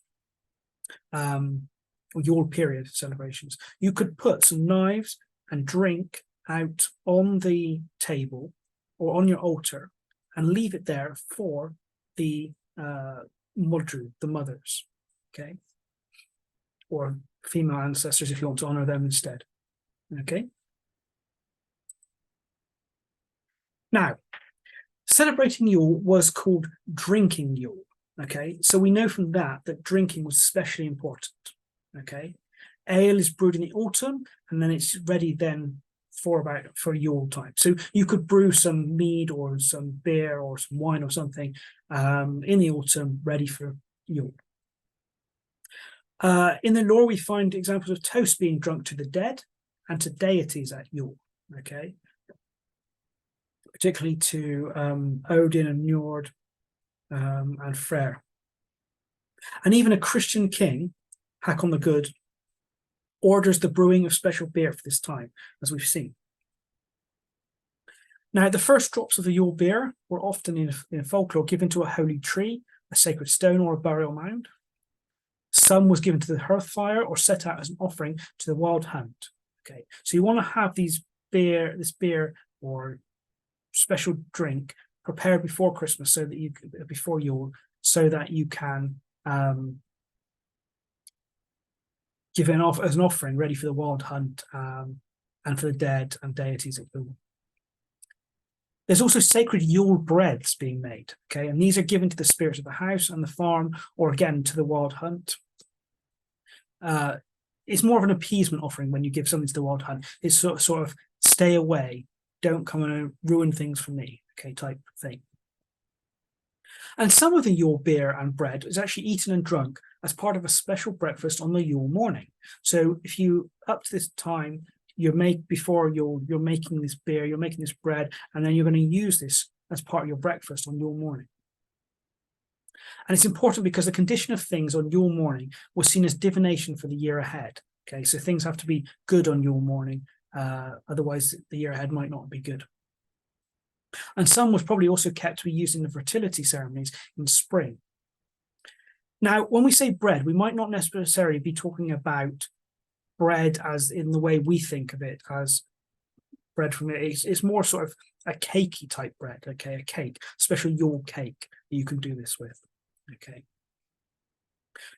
[SPEAKER 1] Yule period celebrations, you could put some knives and drink out on the table or on your altar and leave it there for the Modru, the mothers, okay, or female ancestors if you want to honor them instead, okay. Now, celebrating Yule was called drinking Yule, okay, so we know from that drinking was especially important, okay. Ale is brewed in the autumn, and then it's ready then for Yule time. So you could brew some mead or some beer or some wine or something in the autumn, ready for Yule. In the lore, we find examples of toast being drunk to the dead and to deities at Yule, okay, particularly to Odin and Njord and Freyr. And even a Christian king, Hakon the Good, orders the brewing of special beer for this time, as we've seen. Now, the first drops of the Yule beer were often in folklore given to a holy tree, a sacred stone, or a burial mound. Some was given to the hearth fire or set out as an offering to the wild hunt. Okay, so you want to have this beer or special drink prepared before Christmas, so that before Yule, so that you can give it as an offering ready for the wild hunt and for the dead and deities at Yule. There's also sacred Yule breads being made, okay, and these are given to the spirits of the house and the farm, or again to the wild hunt. It's more of an appeasement offering when you give something to the wild hunt. It's sort of stay away, don't come and ruin things for me, okay, type thing. And some of the Yule beer and bread is actually eaten and drunk as part of a special breakfast on the Yule morning. So if you, up to this time, you're making this beer, you're making this bread, and then you're going to use this as part of your breakfast on Yule morning. And it's important because the condition of things on Yule morning was seen as divination for the year ahead. Okay, so things have to be good on Yule morning, otherwise the year ahead might not be good. And some was probably also kept to be used in the fertility ceremonies in spring. Now, when we say bread, we might not necessarily be talking about bread as in the way we think of it as bread from it. It's more sort of a cakey type bread, okay, a cake, special Yule cake that you can do this with, okay.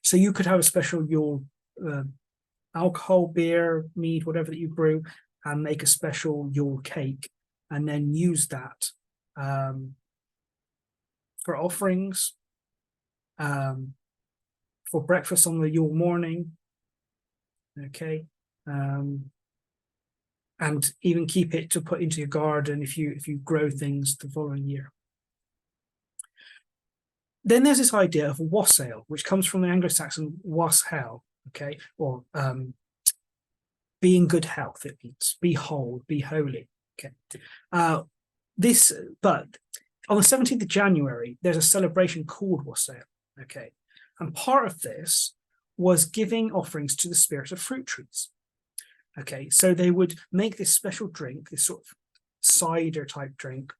[SPEAKER 1] So you could have a special Yule alcohol, beer, mead, whatever that you brew, and make a special Yule cake, and then use that for offerings, for breakfast on the Yule morning, okay, and and even keep it to put into your garden if you grow things the following year. Then there's this idea of wassail, which comes from the Anglo-Saxon washael, okay, or be in good health. It means be whole, be holy. Okay, but on the 17th of January, there's a celebration called wassail. Okay, and part of this was giving offerings to the spirits of fruit trees. Okay, so they would make this special drink, this sort of cider type drink,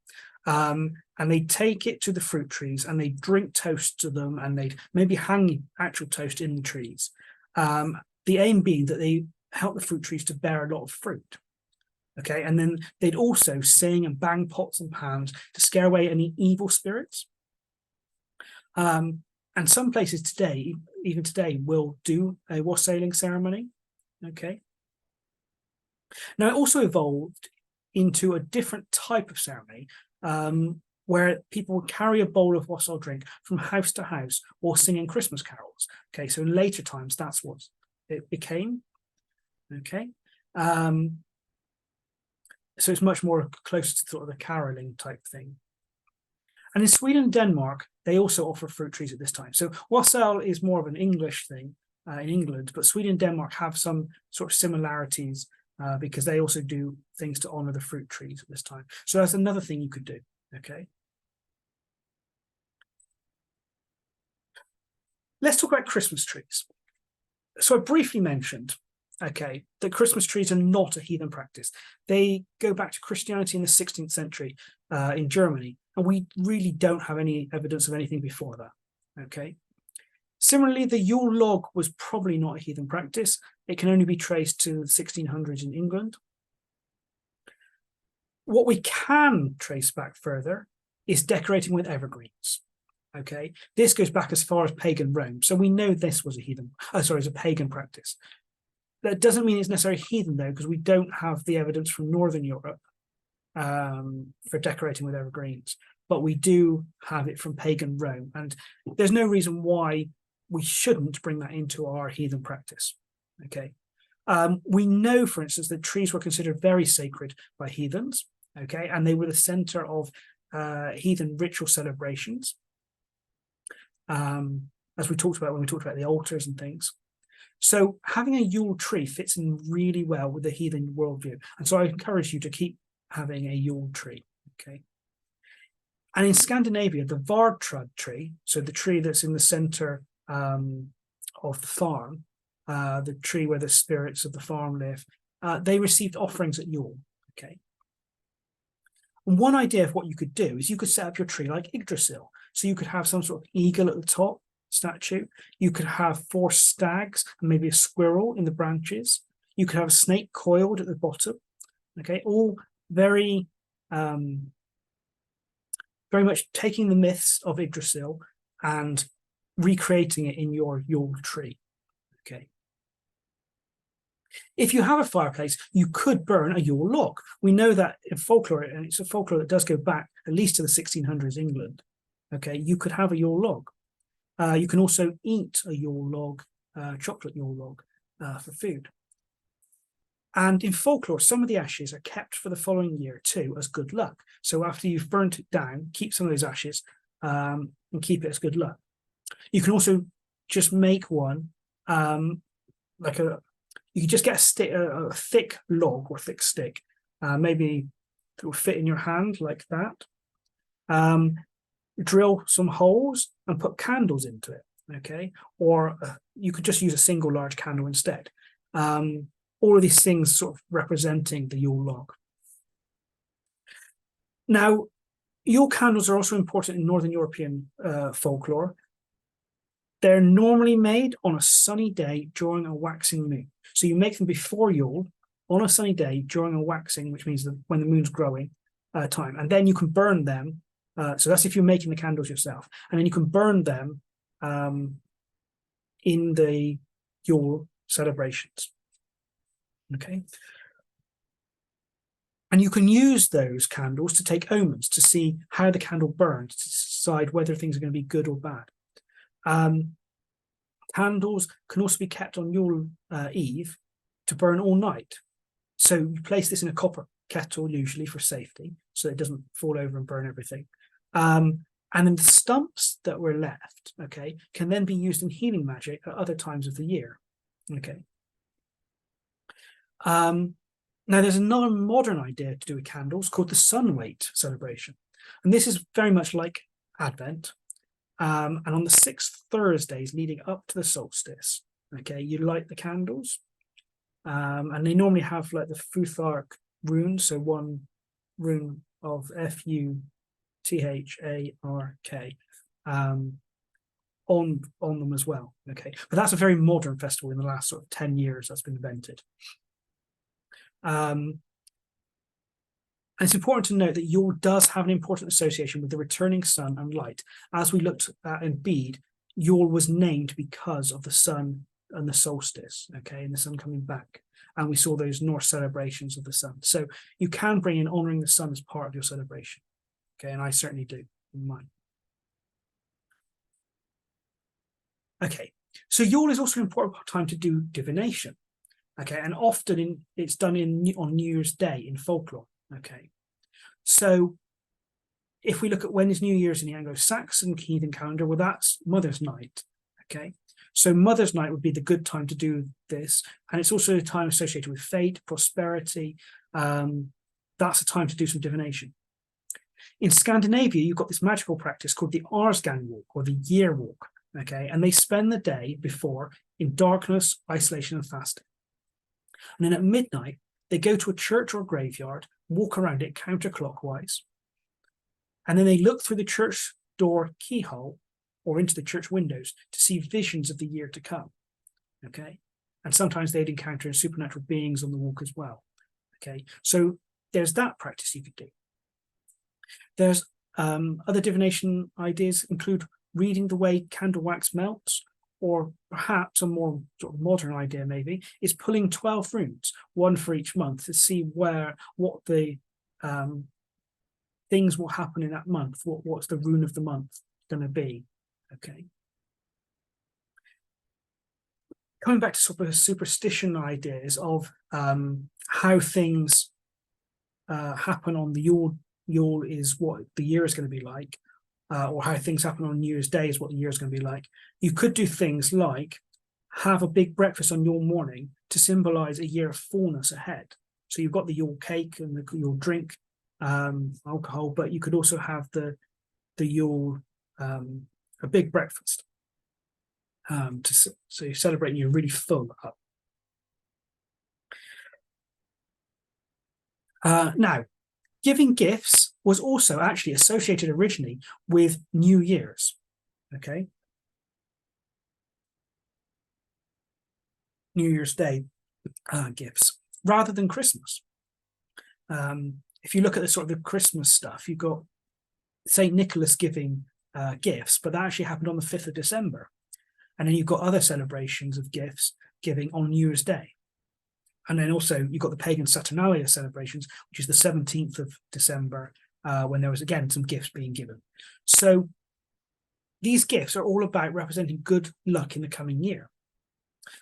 [SPEAKER 1] and they'd take it to the fruit trees and they'd drink toast to them, and they'd maybe hang actual toast in the trees. The aim being that they help the fruit trees to bear a lot of fruit. Okay, and then they'd also sing and bang pots and pans to scare away any evil spirits. And some places today, even today, will do a wassailing ceremony. Okay. Now, it also evolved into a different type of ceremony, where people would carry a bowl of wassail drink from house to house or singing Christmas carols. Okay, so in later times, that's what it became. Okay, so it's much more close to sort of the caroling type thing. And in Sweden and Denmark, they also offer fruit trees at this time. So wassail is more of an English thing in England, but Sweden and Denmark have some sort of similarities because they also do things to honor the fruit trees at this time. So that's another thing you could do. Okay. Let's talk about Christmas trees. So I briefly mentioned, okay, that Christmas trees are not a heathen practice. They go back to Christianity in the 16th century in Germany, and we really don't have any evidence of anything before that. Okay. Similarly, the Yule log was probably not a heathen practice. It can only be traced to the 1600s in England. What we can trace back further is decorating with evergreens. Okay, this goes back as far as pagan Rome, so we know this was a pagan practice. That doesn't mean it's necessarily heathen though, because we don't have the evidence from Northern Europe for decorating with evergreens, but we do have it from pagan Rome, and there's no reason why we shouldn't bring that into our heathen practice. Okay, we know, for instance, that trees were considered very sacred by heathens. Okay, and they were the center of heathen ritual celebrations, as we talked about when we talked about the altars and things. So having a Yule tree fits in really well with the heathen worldview, and so I encourage you to keep having a Yule tree. Okay, and in Scandinavia, the Vardtrud tree, so the tree that's in the center of the farm, the tree where the spirits of the farm live, they received offerings at Yule. Okay. And one idea of what you could do is you could set up your tree like Yggdrasil. So you could have some sort of eagle at the top statue. You could have 4 stags and maybe a squirrel in the branches. You could have a snake coiled at the bottom. Okay, all very, very much taking the myths of Yggdrasil and recreating it in your Yule tree. Okay. If you have a fireplace, you could burn a Yule log. We know that in folklore, and it's a folklore that does go back at least to the 1600s England. Okay, you could have a Yule log. You can also eat a Yule log, chocolate Yule log for food. And in folklore, some of the ashes are kept for the following year too as good luck. So after you've burnt it down, keep some of those ashes and keep it as good luck. You can also just make one you could just get a stick, a thick log or thick stick, maybe that will fit in your hand like that. Drill some holes and put candles into it. Okay, or you could just use a single large candle instead. All of these things sort of representing the Yule log. Now, Yule candles are also important in Northern European folklore. They're normally made on a sunny day during a waxing moon. So you make them before Yule on a sunny day during a waxing, which means when the moon's growing time. And then you can burn them. So that's if you're making the candles yourself. And then you can burn them in the Yule celebrations. Okay. And you can use those candles to take omens, to see how the candle burns, to decide whether things are going to be good or bad. Candles can also be kept on Yule Eve to burn all night. So you place this in a copper kettle, usually for safety, so it doesn't fall over and burn everything. And then the stumps that were left, okay, can then be used in healing magic at other times of the year. Okay. Now there's another modern idea to do with candles called the sun weight celebration. And this is very much like Advent. And on the 6 Thursdays leading up to the solstice, okay, you light the candles. And they normally have like the Futhark rune, so one rune of Futhark on them as well. Okay, but that's a very modern festival in the last sort of 10 years that's been invented. And it's important to note that Yule does have an important association with the returning sun and light. As we looked at in Bede, Yule was named because of the sun and the solstice, okay, and the sun coming back. And we saw those Norse celebrations of the sun. So you can bring in honoring the sun as part of your celebration, okay, and I certainly do in mine. Okay, so Yule is also an important time to do divination, okay, and often it's done on New Year's Day in folklore, okay. So if we look at when is New Year's in the Anglo-Saxon heathen calendar, well, that's Mother's Night, okay. So Mother's Night would be the good time to do this, and it's also a time associated with fate, prosperity. That's a time to do some divination. In Scandinavia, you've got this magical practice called the Arsgan walk, or the year walk, okay, and they spend the day before in darkness, isolation, and fasting. And then at midnight, they go to a church or a graveyard, walk around it counterclockwise, and then they look through the church door keyhole or into the church windows to see visions of the year to come, okay? And sometimes they'd encounter supernatural beings on the walk as well, okay? So there's that practice you could do. There's other divination ideas include reading the way candle wax melts, or perhaps a more sort of modern idea maybe is pulling 12 runes, one for each month, to see what the things will happen in that month, what's the rune of the month going to be, okay. Coming back to sort of superstition ideas of how things happen on the Yule is what the year is going to be like, or how things happen on New Year's Day is what the year is going to be like. You could do things like have a big breakfast on Yule morning to symbolize a year of fullness ahead. So you've got the Yule cake and the Yule drink, alcohol, but you could also have the Yule a big breakfast. So you're celebrating, you're really full up. Now, giving gifts was also actually associated originally with New Year's, okay? New Year's Day gifts, rather than Christmas. If you look at the sort of the Christmas stuff, you've got St. Nicholas giving gifts, but that actually happened on the 5th of December. And then you've got other celebrations of gifts giving on New Year's Day. And then also you've got the pagan Saturnalia celebrations, which is the 17th of December, when there was, again, some gifts being given. So these gifts are all about representing good luck in the coming year.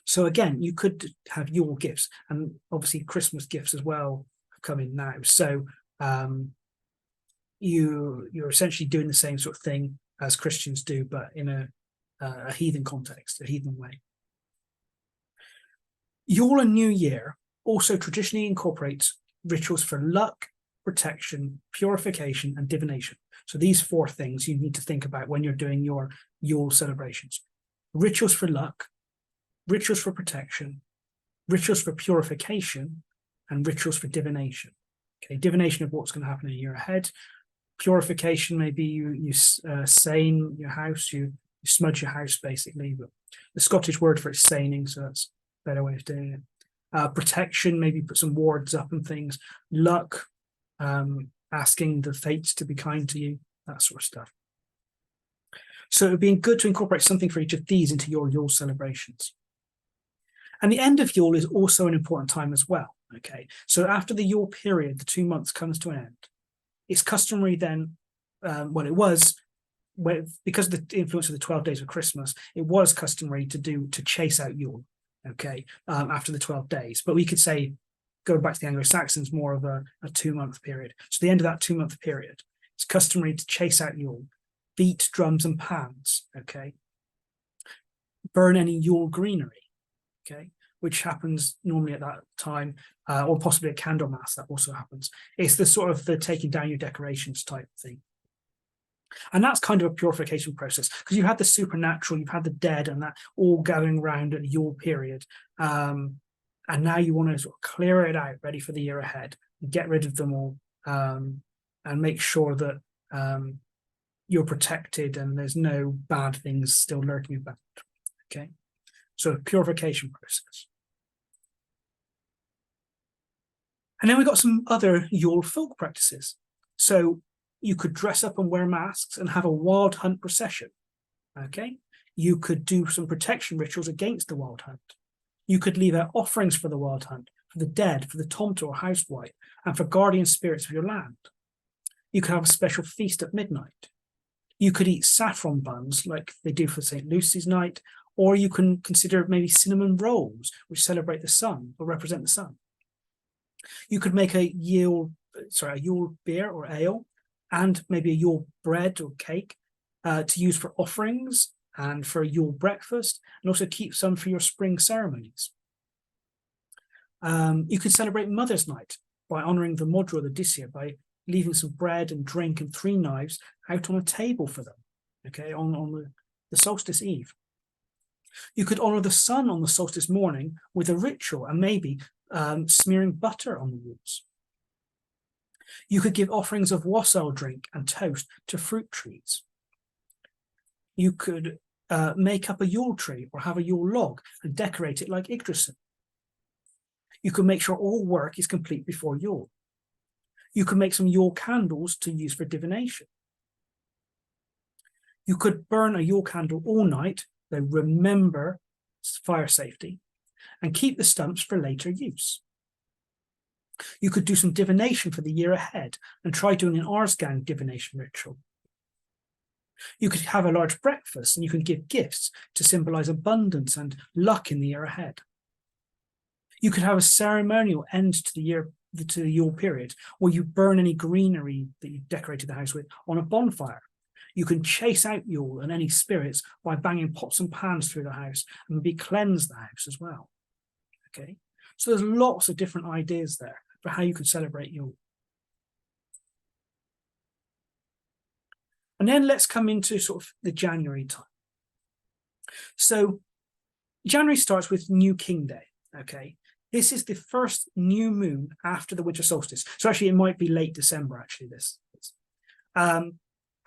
[SPEAKER 1] So again, you could have your gifts, and obviously Christmas gifts as well have come in now. So you're essentially doing the same sort of thing as Christians do, but in a heathen context, a heathen way. Yule and New Year also traditionally incorporates rituals for luck, protection, purification, and divination. So these 4 things you need to think about when you're doing your Yule celebrations. Rituals for luck, rituals for protection, rituals for purification, and rituals for divination. Okay, divination of what's going to happen in a year ahead. Purification, maybe you seine your house, you smudge your house, basically. But the Scottish word for it is seining, so that's a better way of doing it. Protection, maybe put some wards up and things. Luck, asking the fates to be kind to you, that sort of stuff. So it would be good to incorporate something for each of these into your Yule celebrations. And the end of Yule is also an important time as well. Okay, so after the Yule period, the 2 months comes to an end. It's customary then, well, it was, because of the influence of the 12 days of Christmas, it was customary to chase out Yule, okay, after the 12 days. But we could say going back to the Anglo-Saxons, more of a 2-month period. So the end of that 2-month period, it's customary to chase out Yule, beat drums and pans, okay, burn any Yule greenery, okay, which happens normally at that time, or possibly at Candlemas, that also happens. It's the sort of the taking down your decorations type thing. And that's kind of a purification process, because you had the supernatural, you've had the dead and that all gathering around at your period. And now you want to sort of clear it out, ready for the year ahead, get rid of them all, and make sure that you're protected and there's no bad things still lurking about. Okay, so a purification process. And then we've got some other Yule folk practices. So you could dress up and wear masks and have a wild hunt procession. Okay, you could do some protection rituals against the wild hunt. You could leave out offerings for the wild hunt, for the dead, for the tomte or housewife, and for guardian spirits of your land. You could have a special feast at midnight. You could eat saffron buns like they do for St. Lucy's night, or you can consider maybe cinnamon rolls, which celebrate the sun or represent the sun. You could make a Yule beer or ale, and maybe a Yule bread or cake to use for offerings and for a Yule breakfast, and also keep some for your spring ceremonies. You could celebrate Mother's Night by honouring the Modra or the Disya by leaving some bread and drink and 3 knives out on a table for them, okay, on the solstice eve. You could honour the sun on the solstice morning with a ritual and maybe smearing butter on the walls. You could give offerings of wassail drink and toast to fruit trees. You could make up a Yule tree or have a Yule log and decorate it like Yggdrasil. You could make sure all work is complete before Yule. You could make some Yule candles to use for divination. You could burn a Yule candle all night, though remember fire safety, and keep the stumps for later use. You could do some divination for the year ahead and try doing an Arsgang divination ritual. You could have a large breakfast and you could give gifts to symbolize abundance and luck in the year ahead. You could have a ceremonial end to the Yule period, where you burn any greenery that you decorated the house with on a bonfire. You can chase out Yule and any spirits by banging pots and pans through the house and maybe cleanse the house as well. Okay, so there's lots of different ideas there for how you can celebrate Yule. And then let's come into sort of the January time. So January starts with New King Day, okay? This is the first new moon after the winter solstice. So actually it might be late December, actually, this. And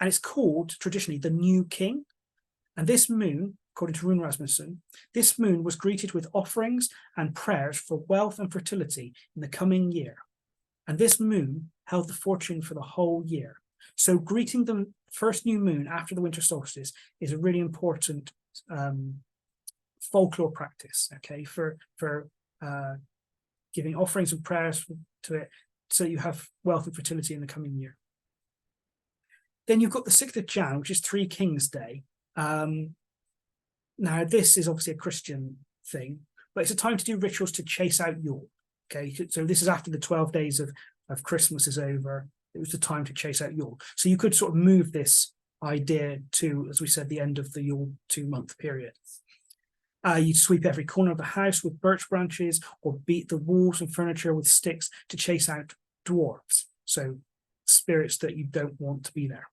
[SPEAKER 1] it's called traditionally the New King. And this moon, according to Rune Rasmussen, this moon was greeted with offerings and prayers for wealth and fertility in the coming year. And this moon held the fortune for the whole year. So greeting the first new moon after the winter solstice is a really important folklore practice, okay, for giving offerings and prayers to it, so you have wealth and fertility in the coming year. Then you've got the 6th of Jan, which is Three Kings Day. Now, this is obviously a Christian thing, but it's a time to do rituals to chase out Yule. Okay, so this is after the 12 days of Christmas is over. It was the time to chase out Yule. So you could sort of move this idea to, as we said, the end of the Yule 2-month period. You'd sweep every corner of the house with birch branches or beat the walls and furniture with sticks to chase out dwarves, so spirits that you don't want to be there.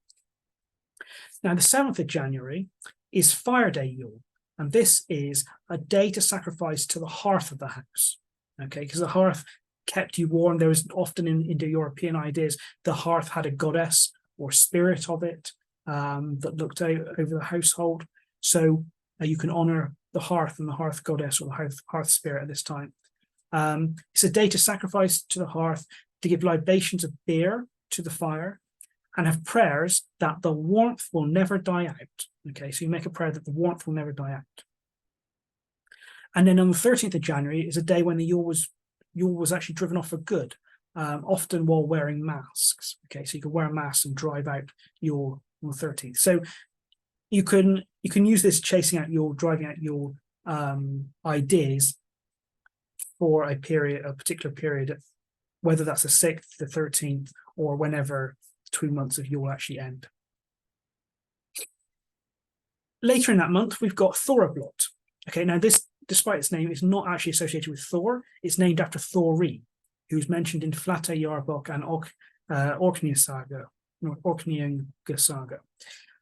[SPEAKER 1] Now, the 7th of January is Fire Day Yule, and this is a day to sacrifice to the hearth of the house, okay, because the hearth kept you warm. There was often in Indo-European ideas, the hearth had a goddess or spirit of it that looked out over the household. So you can honor the hearth and the hearth goddess or the hearth spirit at this time. It's a day to sacrifice to the hearth, to give libations of beer to the fire, and have prayers that the warmth will never die out. Okay, so you make a prayer that the warmth will never die out. And then on the 13th of January is a day when the Yule was actually driven off for good, often while wearing masks. Okay, so you can wear a mask and drive out Yule on the 13th. So you can use this chasing out Yule, driving out Yule ideas for a particular period, whether that's the 6th, the 13th, or whenever the 2 months of Yule actually end. Later in that month, we've got Thorablot. Okay, now this, despite its name, is not actually associated with Thor. It's named after Thorri, who's mentioned in Flatta Jarbok and Orkneyinga Saga.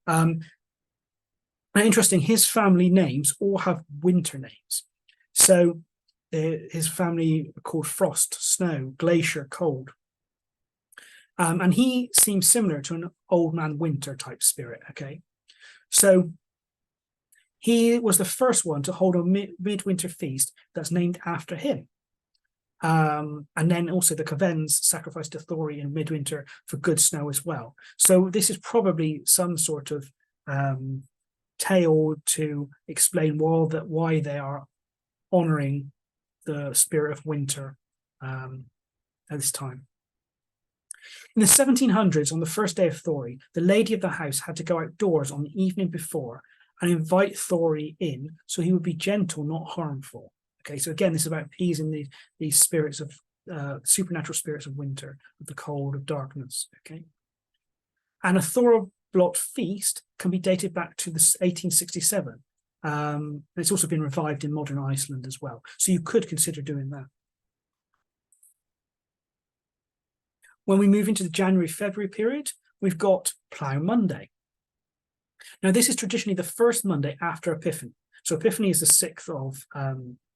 [SPEAKER 1] Now, interesting, his family names all have winter names. So his family are called Frost, Snow, Glacier, Cold. And he seems similar to an old man winter type spirit, okay? So he was the first one to hold a midwinter feast that's named after him. And then also the Cavens sacrificed to Thori in midwinter for good snow as well. So this is probably some sort of tale to explain why they are honouring the spirit of winter at this time. In the 1700s, on the first day of Thori, the lady of the house had to go outdoors on the evening before and invite Thori in so he would be gentle, not harmful. Okay, so again, this is about appeasing these spirits of supernatural spirits of winter, of the cold, of darkness. Okay, and a Thorablot feast can be dated back to the 1867. It's also been revived in modern Iceland as well, so you could consider doing that. When we move into the January-February period, we've got Plough Monday. Now, this is traditionally the first Monday after Epiphany. So Epiphany is the 6th of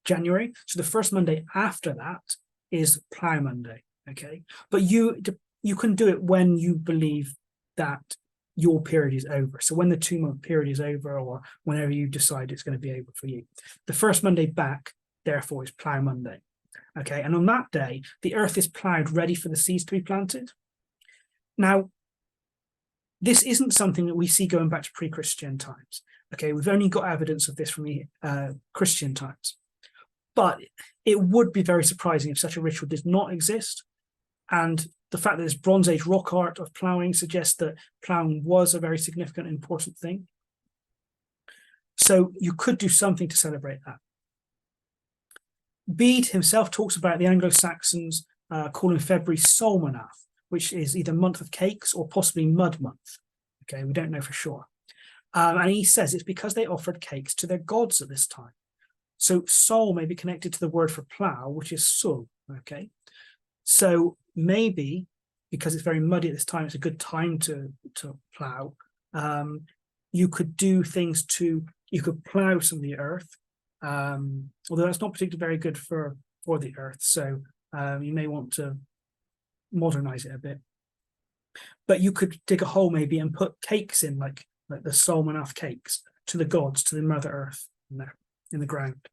[SPEAKER 1] January. So the first Monday after that is Plough Monday, okay? But you can do it when you believe that your period is over. So when the 2-month period is over, or whenever you decide it's going to be over for you. The first Monday back, therefore, is Plough Monday. Okay, and on that day, the earth is ploughed ready for the seeds to be planted. Now, this isn't something that we see going back to pre-Christian times. Okay, we've only got evidence of this from the Christian times. But it would be very surprising if such a ritual did not exist. And the fact that there's Bronze Age rock art of ploughing suggests that ploughing was a very significant and important thing. So you could do something to celebrate that. Bede himself talks about the Anglo-Saxons calling February Solmanath, which is either month of cakes or possibly mud month. Okay, we don't know for sure. And he says it's because they offered cakes to their gods at this time. So Sol may be connected to the word for plough, which is sul. Okay, so maybe because it's very muddy at this time, it's a good time to plough. You could do things you could plough some of the earth. Although that's not particularly very good for the earth, so you may want to modernize it a bit. But you could dig a hole maybe and put cakes in, like the Solmanath cakes, to the gods, to the Mother Earth in the ground.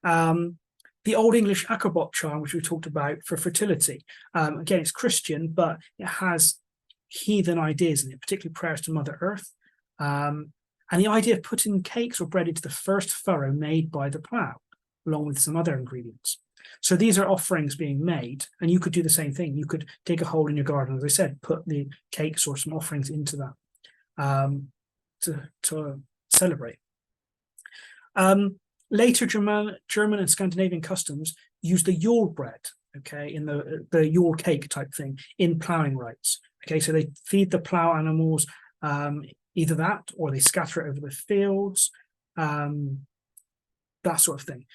[SPEAKER 1] The Old English Acrobot charm, which we talked about for fertility, again, it's Christian, but it has heathen ideas in it, particularly prayers to Mother Earth. And the idea of putting cakes or bread into the first furrow made by the plough, along with some other ingredients. So these are offerings being made, and you could do the same thing. You could dig a hole in your garden, as I said, put the cakes or some offerings into that to celebrate. Later, German and Scandinavian customs used the Yule bread, okay, in the Yule cake type thing in ploughing rites. Okay, so they feed the plough animals either that or they scatter it over the fields, that sort of thing.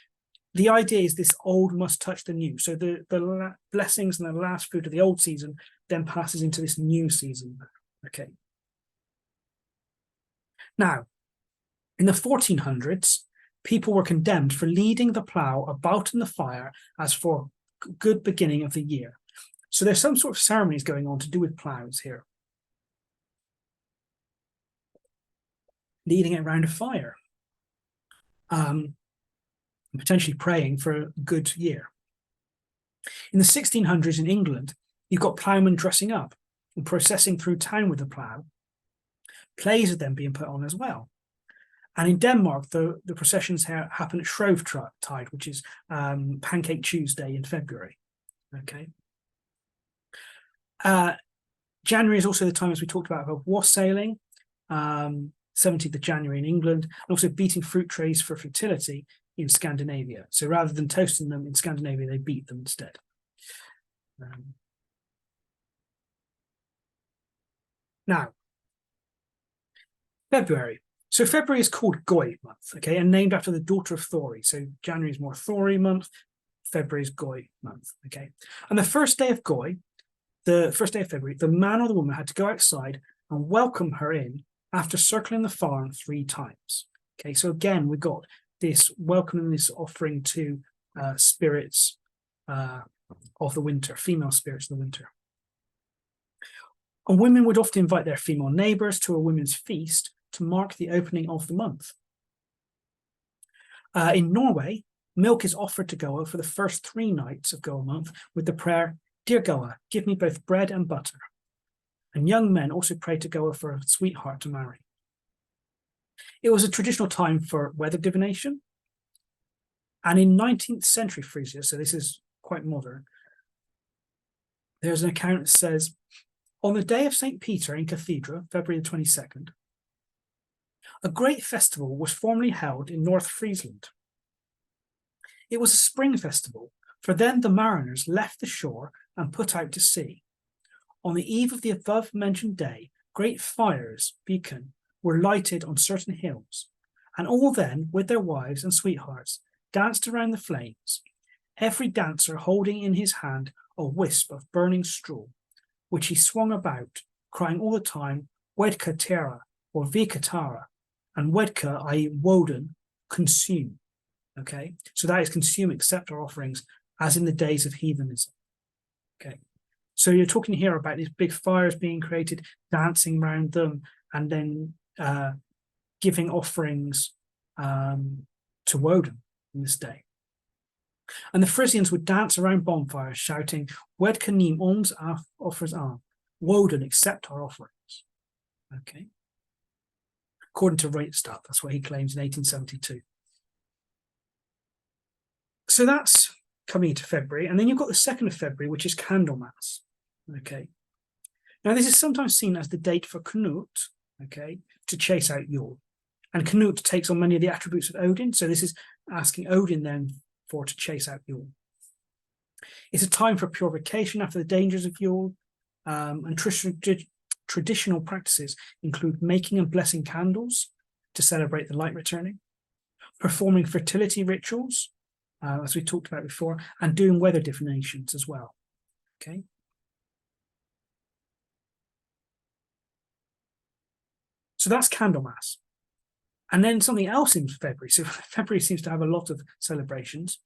[SPEAKER 1] The idea is this old must touch the new. So the blessings and the last food of the old season then passes into this new season. Okay. Now, in the 1400s, people were condemned for leading the plough about in the fire as for good beginning of the year. So there's some sort of ceremonies going on to do with ploughs here. Leading it around a fire. Potentially praying for a good year. In the 1600s in England, you've got ploughmen dressing up and processing through town with the plough. Plays are then being put on as well. And in Denmark, the processions happen at Shrovetide, which is Pancake Tuesday in February. Okay. January is also the time, as we talked about wassailing, 17th of January in England, and also beating fruit trays for fertility in Scandinavia. So rather than toasting them in Scandinavia, they beat them instead. Now, February. So February is called Goi month, okay, and named after the daughter of Thori. So January is more Thori month, February is Goi month, okay. And the first day of Goi, the first day of February, the man or the woman had to go outside and welcome her in after circling the farm 3 times. Okay, so again, we've got this welcoming, this offering to spirits of the winter, female spirits of the winter. And women would often invite their female neighbours to a women's feast to mark the opening of the month. In Norway, milk is offered to Goa for the first 3 nights of Goa month with the prayer, "Dear Goa, give me both bread and butter." And young men also pray to Goa for a sweetheart to marry. It was a traditional time for weather divination. And in 19th century Frisia, so this is quite modern, there's an account that says, on the day of St. Peter in Cathedral, February the 22nd, a great festival was formerly held in North Friesland. It was a spring festival, for then the mariners left the shore and put out to sea. On the eve of the above-mentioned day, great fires, beacon, were lighted on certain hills, and all then, with their wives and sweethearts, danced around the flames, every dancer holding in his hand a wisp of burning straw, which he swung about, crying all the time, "Wedka Terra," or "Vika Tara," and Wedka, i.e. Woden, consume. Okay, so that is consume, accept our offerings, as in the days of heathenism. Okay, so you're talking here about these big fires being created, dancing around them, and then giving offerings to Woden in this day. And the Frisians would dance around bonfires, shouting, "Wedka neem ons offers aan," Woden, accept our offerings. Okay, according to Reitstad, that's what he claims in 1872. So that's coming into February, and then you've got the 2nd of February, which is Candlemas. Okay, now this is sometimes seen as the date for Knut, okay, to chase out Yule, and Knut takes on many of the attributes of Odin. So this is asking Odin then to chase out Yule. It's a time for purification after the dangers of Yule, and traditional practices include making and blessing candles to celebrate the light returning, performing fertility rituals, as we talked about before, and doing weather divinations as well. Okay. So that's Candlemas. And then something else in February. So February seems to have a lot of celebrations.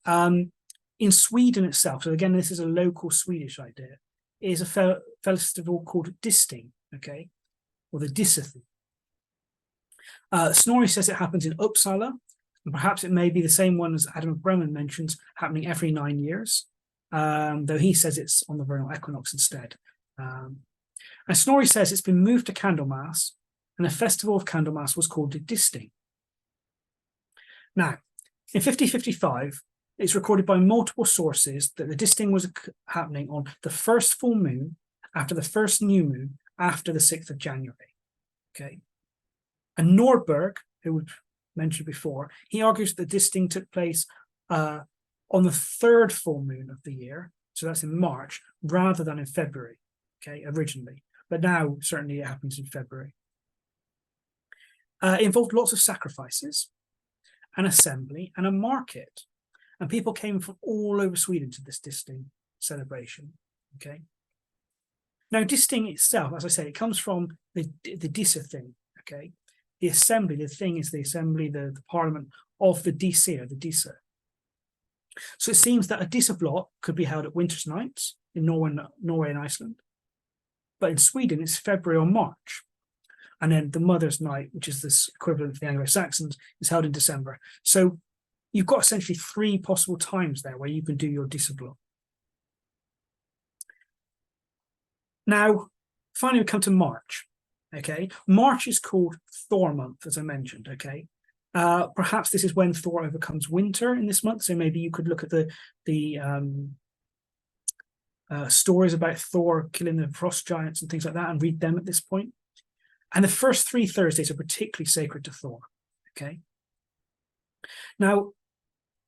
[SPEAKER 1] In Sweden itself, so again, this is a local Swedish idea, is a festival called Disting, okay, or the Dissethy. Snorri says it happens in Uppsala, and perhaps it may be the same one as Adam of Bremen mentions, happening every 9 years, though he says it's on the vernal equinox instead. And Snorri says it's been moved to Candlemas, and the festival of Candlemas was called Disting. Now, in 5055, it's recorded by multiple sources that the Disting was happening on the first full moon after the first new moon after the 6th of January. Okay, and Nordberg, who we mentioned before, he argues that the Disting took place on the 3rd full moon of the year, so that's in March, rather than in February, okay, originally. But now, certainly it happens in February. It involved lots of sacrifices, an assembly, and a market. And people came from all over Sweden to this Disting celebration. Okay. Now, Disting itself, as I say, it comes from the Disa thing. Okay. The assembly, the thing is the assembly, the parliament of the Disir, the Disa. So it seems that a Disa block could be held at winter's nights in Norway and Iceland. But in Sweden, it's February or March. And then the Mother's Night, which is this equivalent of the Anglo-Saxons, is held in December. So you've got essentially 3 possible times there where you can do your Disablo. Now, finally, we come to March. Okay, March is called Thor month, as I mentioned. Okay, perhaps this is when Thor overcomes winter in this month. So maybe you could look at the stories about Thor killing the frost giants and things like that and read them at this point. And the first 3 Thursdays are particularly sacred to Thor. Okay. Now,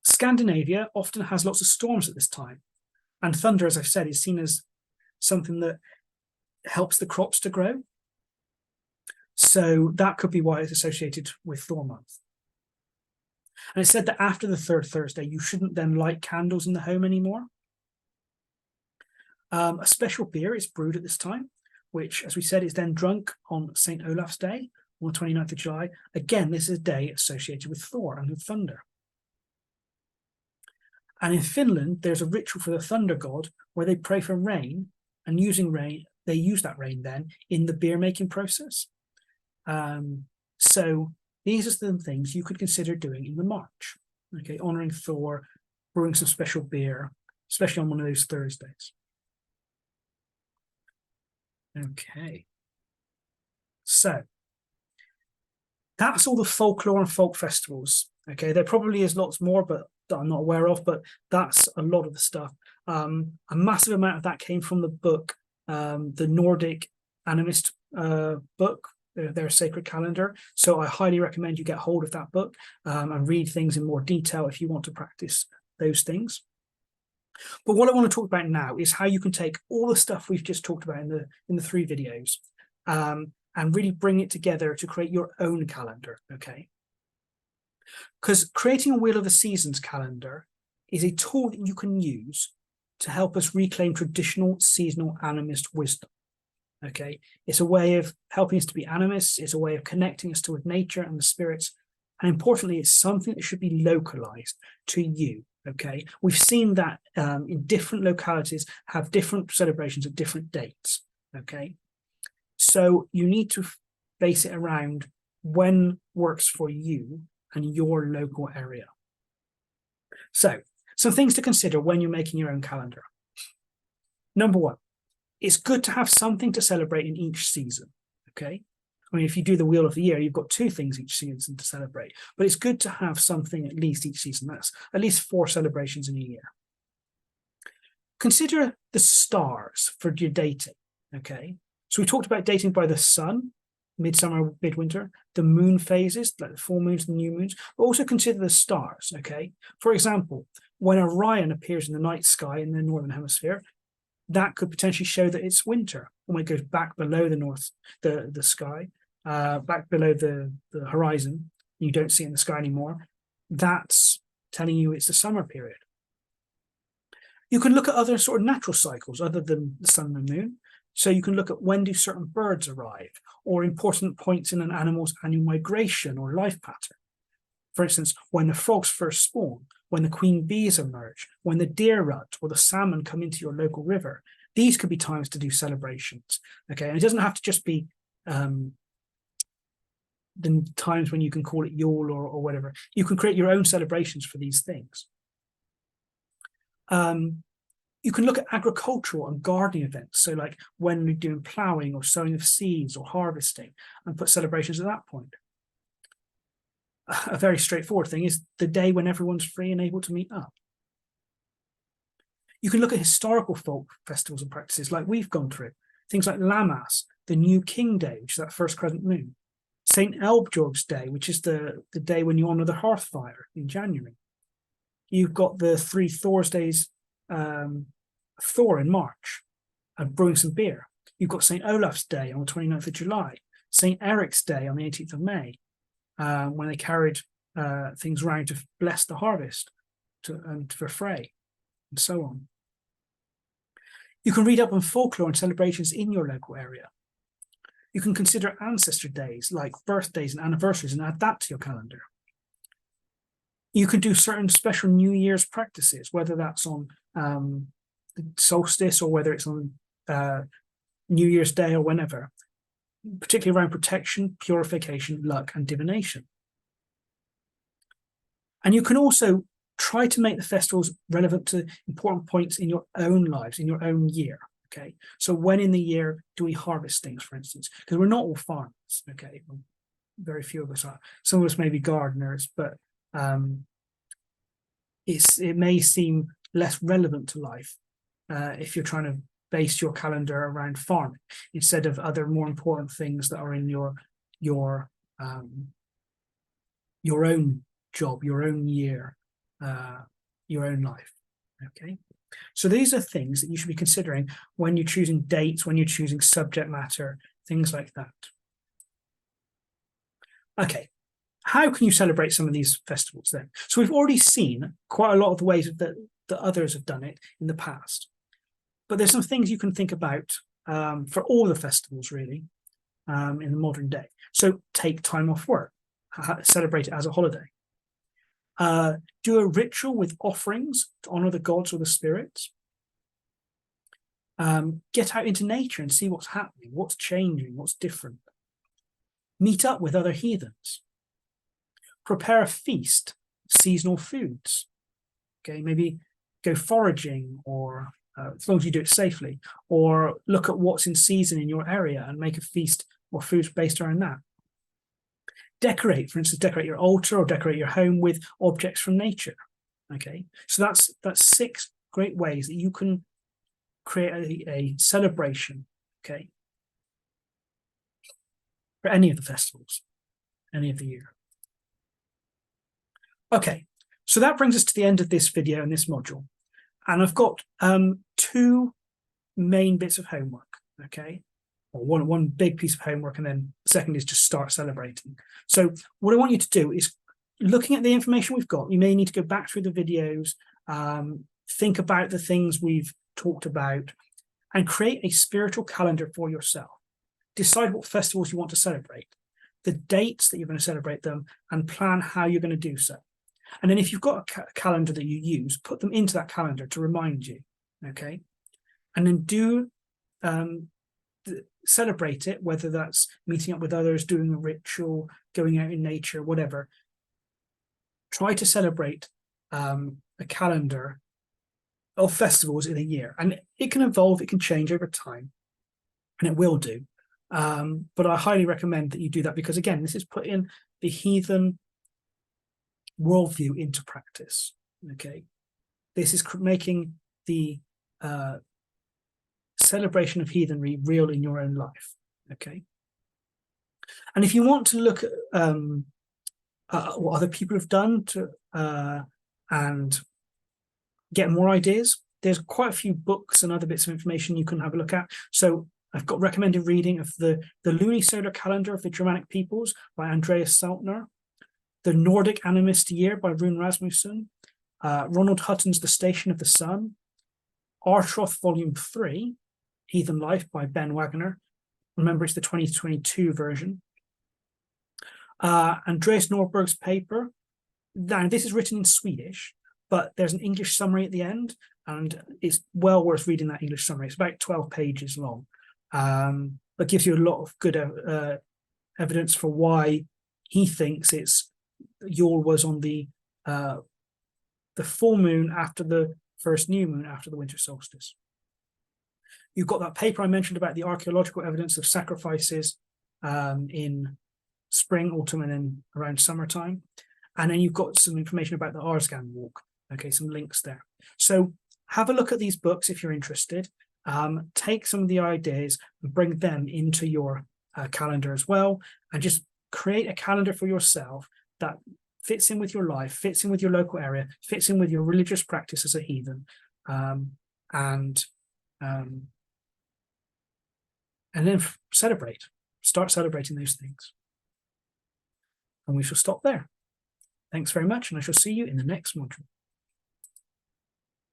[SPEAKER 1] Scandinavia often has lots of storms at this time, and thunder, as I've said, is seen as something that helps the crops to grow. So that could be why it's associated with Thor month. And it's said that after the third Thursday, you shouldn't then light candles in the home anymore. A special beer is brewed at this time, which, as we said, is then drunk on St. Olaf's Day, on the 29th of July. Again, this is a day associated with Thor and with thunder. And in Finland, there's a ritual for the thunder god where they pray for rain, and using rain, they use that rain then in the beer making process. So these are the things you could consider doing in the March. Okay, honoring Thor, brewing some special beer, especially on one of those Thursdays. Okay, so that's all the folklore and folk festivals. Okay, there probably is lots more, but that I'm not aware of, but that's a lot of the stuff. A massive amount of that came from the book, the Nordic Animist book, their sacred calendar. So I highly recommend you get hold of that book and read things in more detail if you want to practice those things. But what I want to talk about now is how you can take all the stuff we've just talked about in the 3 videos and really bring it together to create your own calendar, okay? Because creating a Wheel of the Seasons calendar is a tool that you can use to help us reclaim traditional seasonal animist wisdom, okay? It's a way of helping us to be animists. It's a way of connecting us to with nature and the spirits. And importantly, it's something that should be localized to you, okay? We've seen that in different localities have different celebrations at different dates, okay? So you need to base it around when works for you and your local area. So some things to consider when you're making your own calendar. Number 1, it's good to have something to celebrate in each season, okay? I mean, if you do the Wheel of the Year, you've got 2 things each season to celebrate, but it's good to have something at least each season. That's at least 4 celebrations in a year. Consider the stars for your dating, okay? So we talked about dating by the sun, midsummer, midwinter, the moon phases, like the full moons and the new moons, but also consider the stars, okay? For example, when Orion appears in the night sky in the northern hemisphere, that could potentially show that it's winter. When it goes back below the sky, back below the horizon, you don't see it in the sky anymore, that's telling you it's the summer period. You can look at other sort of natural cycles other than the sun and the moon. So you can look at when do certain birds arrive, or important points in an animal's annual migration or life pattern. For instance, when the frogs first spawn, when the queen bees emerge, when the deer rut or the salmon come into your local river. These could be times to do celebrations, okay? And it doesn't have to just be the times when you can call it Yule or whatever. You can create your own celebrations for these things. You can look at agricultural and gardening events. So like when we're doing ploughing or sowing of seeds or harvesting, and put celebrations at that point. A very straightforward thing is the day when everyone's free and able to meet up. You can look at historical folk festivals and practices like we've gone through. Things like Lammas, the New King Day, which is that first crescent moon. St. Elbjorg's Day, which is the day when you honour the hearth fire in January. You've got the 3 Thursdays, Thor in March, and brewing some beer. You've got St. Olaf's Day on the 29th of July, St. Eric's Day on the 18th of May, when they carried things around to bless the harvest and for Frey, and so on. You can read up on folklore and celebrations in your local area. You can consider ancestor days like birthdays and anniversaries and add that to your calendar. You can do certain special New Year's practices, whether that's on the solstice or whether it's on New Year's Day or whenever, particularly around protection, purification, luck, and divination. And you can also try to make the festivals relevant to important points in your own lives, in your own year, okay? So when in the year do we harvest things, for instance? Because we're not all farmers, okay? Very few of us are. Some of us may be gardeners, but it may seem less relevant to life if you're trying to base your calendar around farming instead of other more important things that are in your own job, your own year, your own life. Okay, so these are things that you should be considering when you're choosing dates, when you're choosing subject matter, things like that. Okay, how can you celebrate some of these festivals then? So we've already seen quite a lot of the ways that others have done it in the past, but there's some things you can think about for all the festivals really in the modern day. So take time off work, celebrate it as a holiday. Do a ritual with offerings to honor the gods or the spirits. Get out into nature and see what's happening, what's changing, what's different. Meet up with other heathens. Prepare a feast, seasonal foods. Okay, maybe go foraging, or as long as you do it safely, or look at what's in season in your area and make a feast or foods based around that. Decorate, for instance, decorate your altar or decorate your home with objects from nature. Okay, so that's 6 great ways that you can create a celebration, okay, for any of the festivals, any of the year. Okay, so that brings us to the end of this video and this module. And I've got 2 main bits of homework, okay? Or one big piece of homework, and then the second is just start celebrating. So what I want you to do is, looking at the information we've got, you may need to go back through the videos, think about the things we've talked about, and create a spiritual calendar for yourself. Decide what festivals you want to celebrate, the dates that you're going to celebrate them, and plan how you're going to do so. And then if you've got a calendar that you use, put them into that calendar to remind you, okay? And then do celebrate it, whether that's meeting up with others, doing a ritual, going out in nature, whatever. Try to celebrate a calendar of festivals in a year. And it can evolve, it can change over time, and it will do. But I highly recommend that you do that, because again, this is putting the heathen worldview into practice. Okay, this is making the celebration of heathenry real in your own life. Okay, and if you want to look at what other people have done to and get more ideas, there's quite a few books and other bits of information you can have a look at. So I've got recommended reading of the Lunisolar Calendar of the Germanic Peoples by Andreas Saltner, The Nordic Animist Year by Rune Rasmussen, Ronald Hutton's The Station of the Sun, Artroth Volume 3, Heathen Life by Ben Wagner. Remember, it's the 2022 version. Andreas Norberg's paper. Now, this is written in Swedish, but there's an English summary at the end, and it's well worth reading that English summary. It's about 12 pages long, but gives you a lot of good evidence for why he thinks Yule was on the full moon after the first new moon after the winter solstice. You've got that paper I mentioned about the archaeological evidence of sacrifices in spring, autumn, and then around summertime. And then you've got some information about the Arsgan walk. Okay, some links there. So have a look at these books if you're interested. Take some of the ideas and bring them into your calendar as well, and just create a calendar for yourself that fits in with your life, fits in with your local area, fits in with your religious practice as a heathen, and then start celebrating those things. And we shall stop there. Thanks very much, and I shall see you in the next module.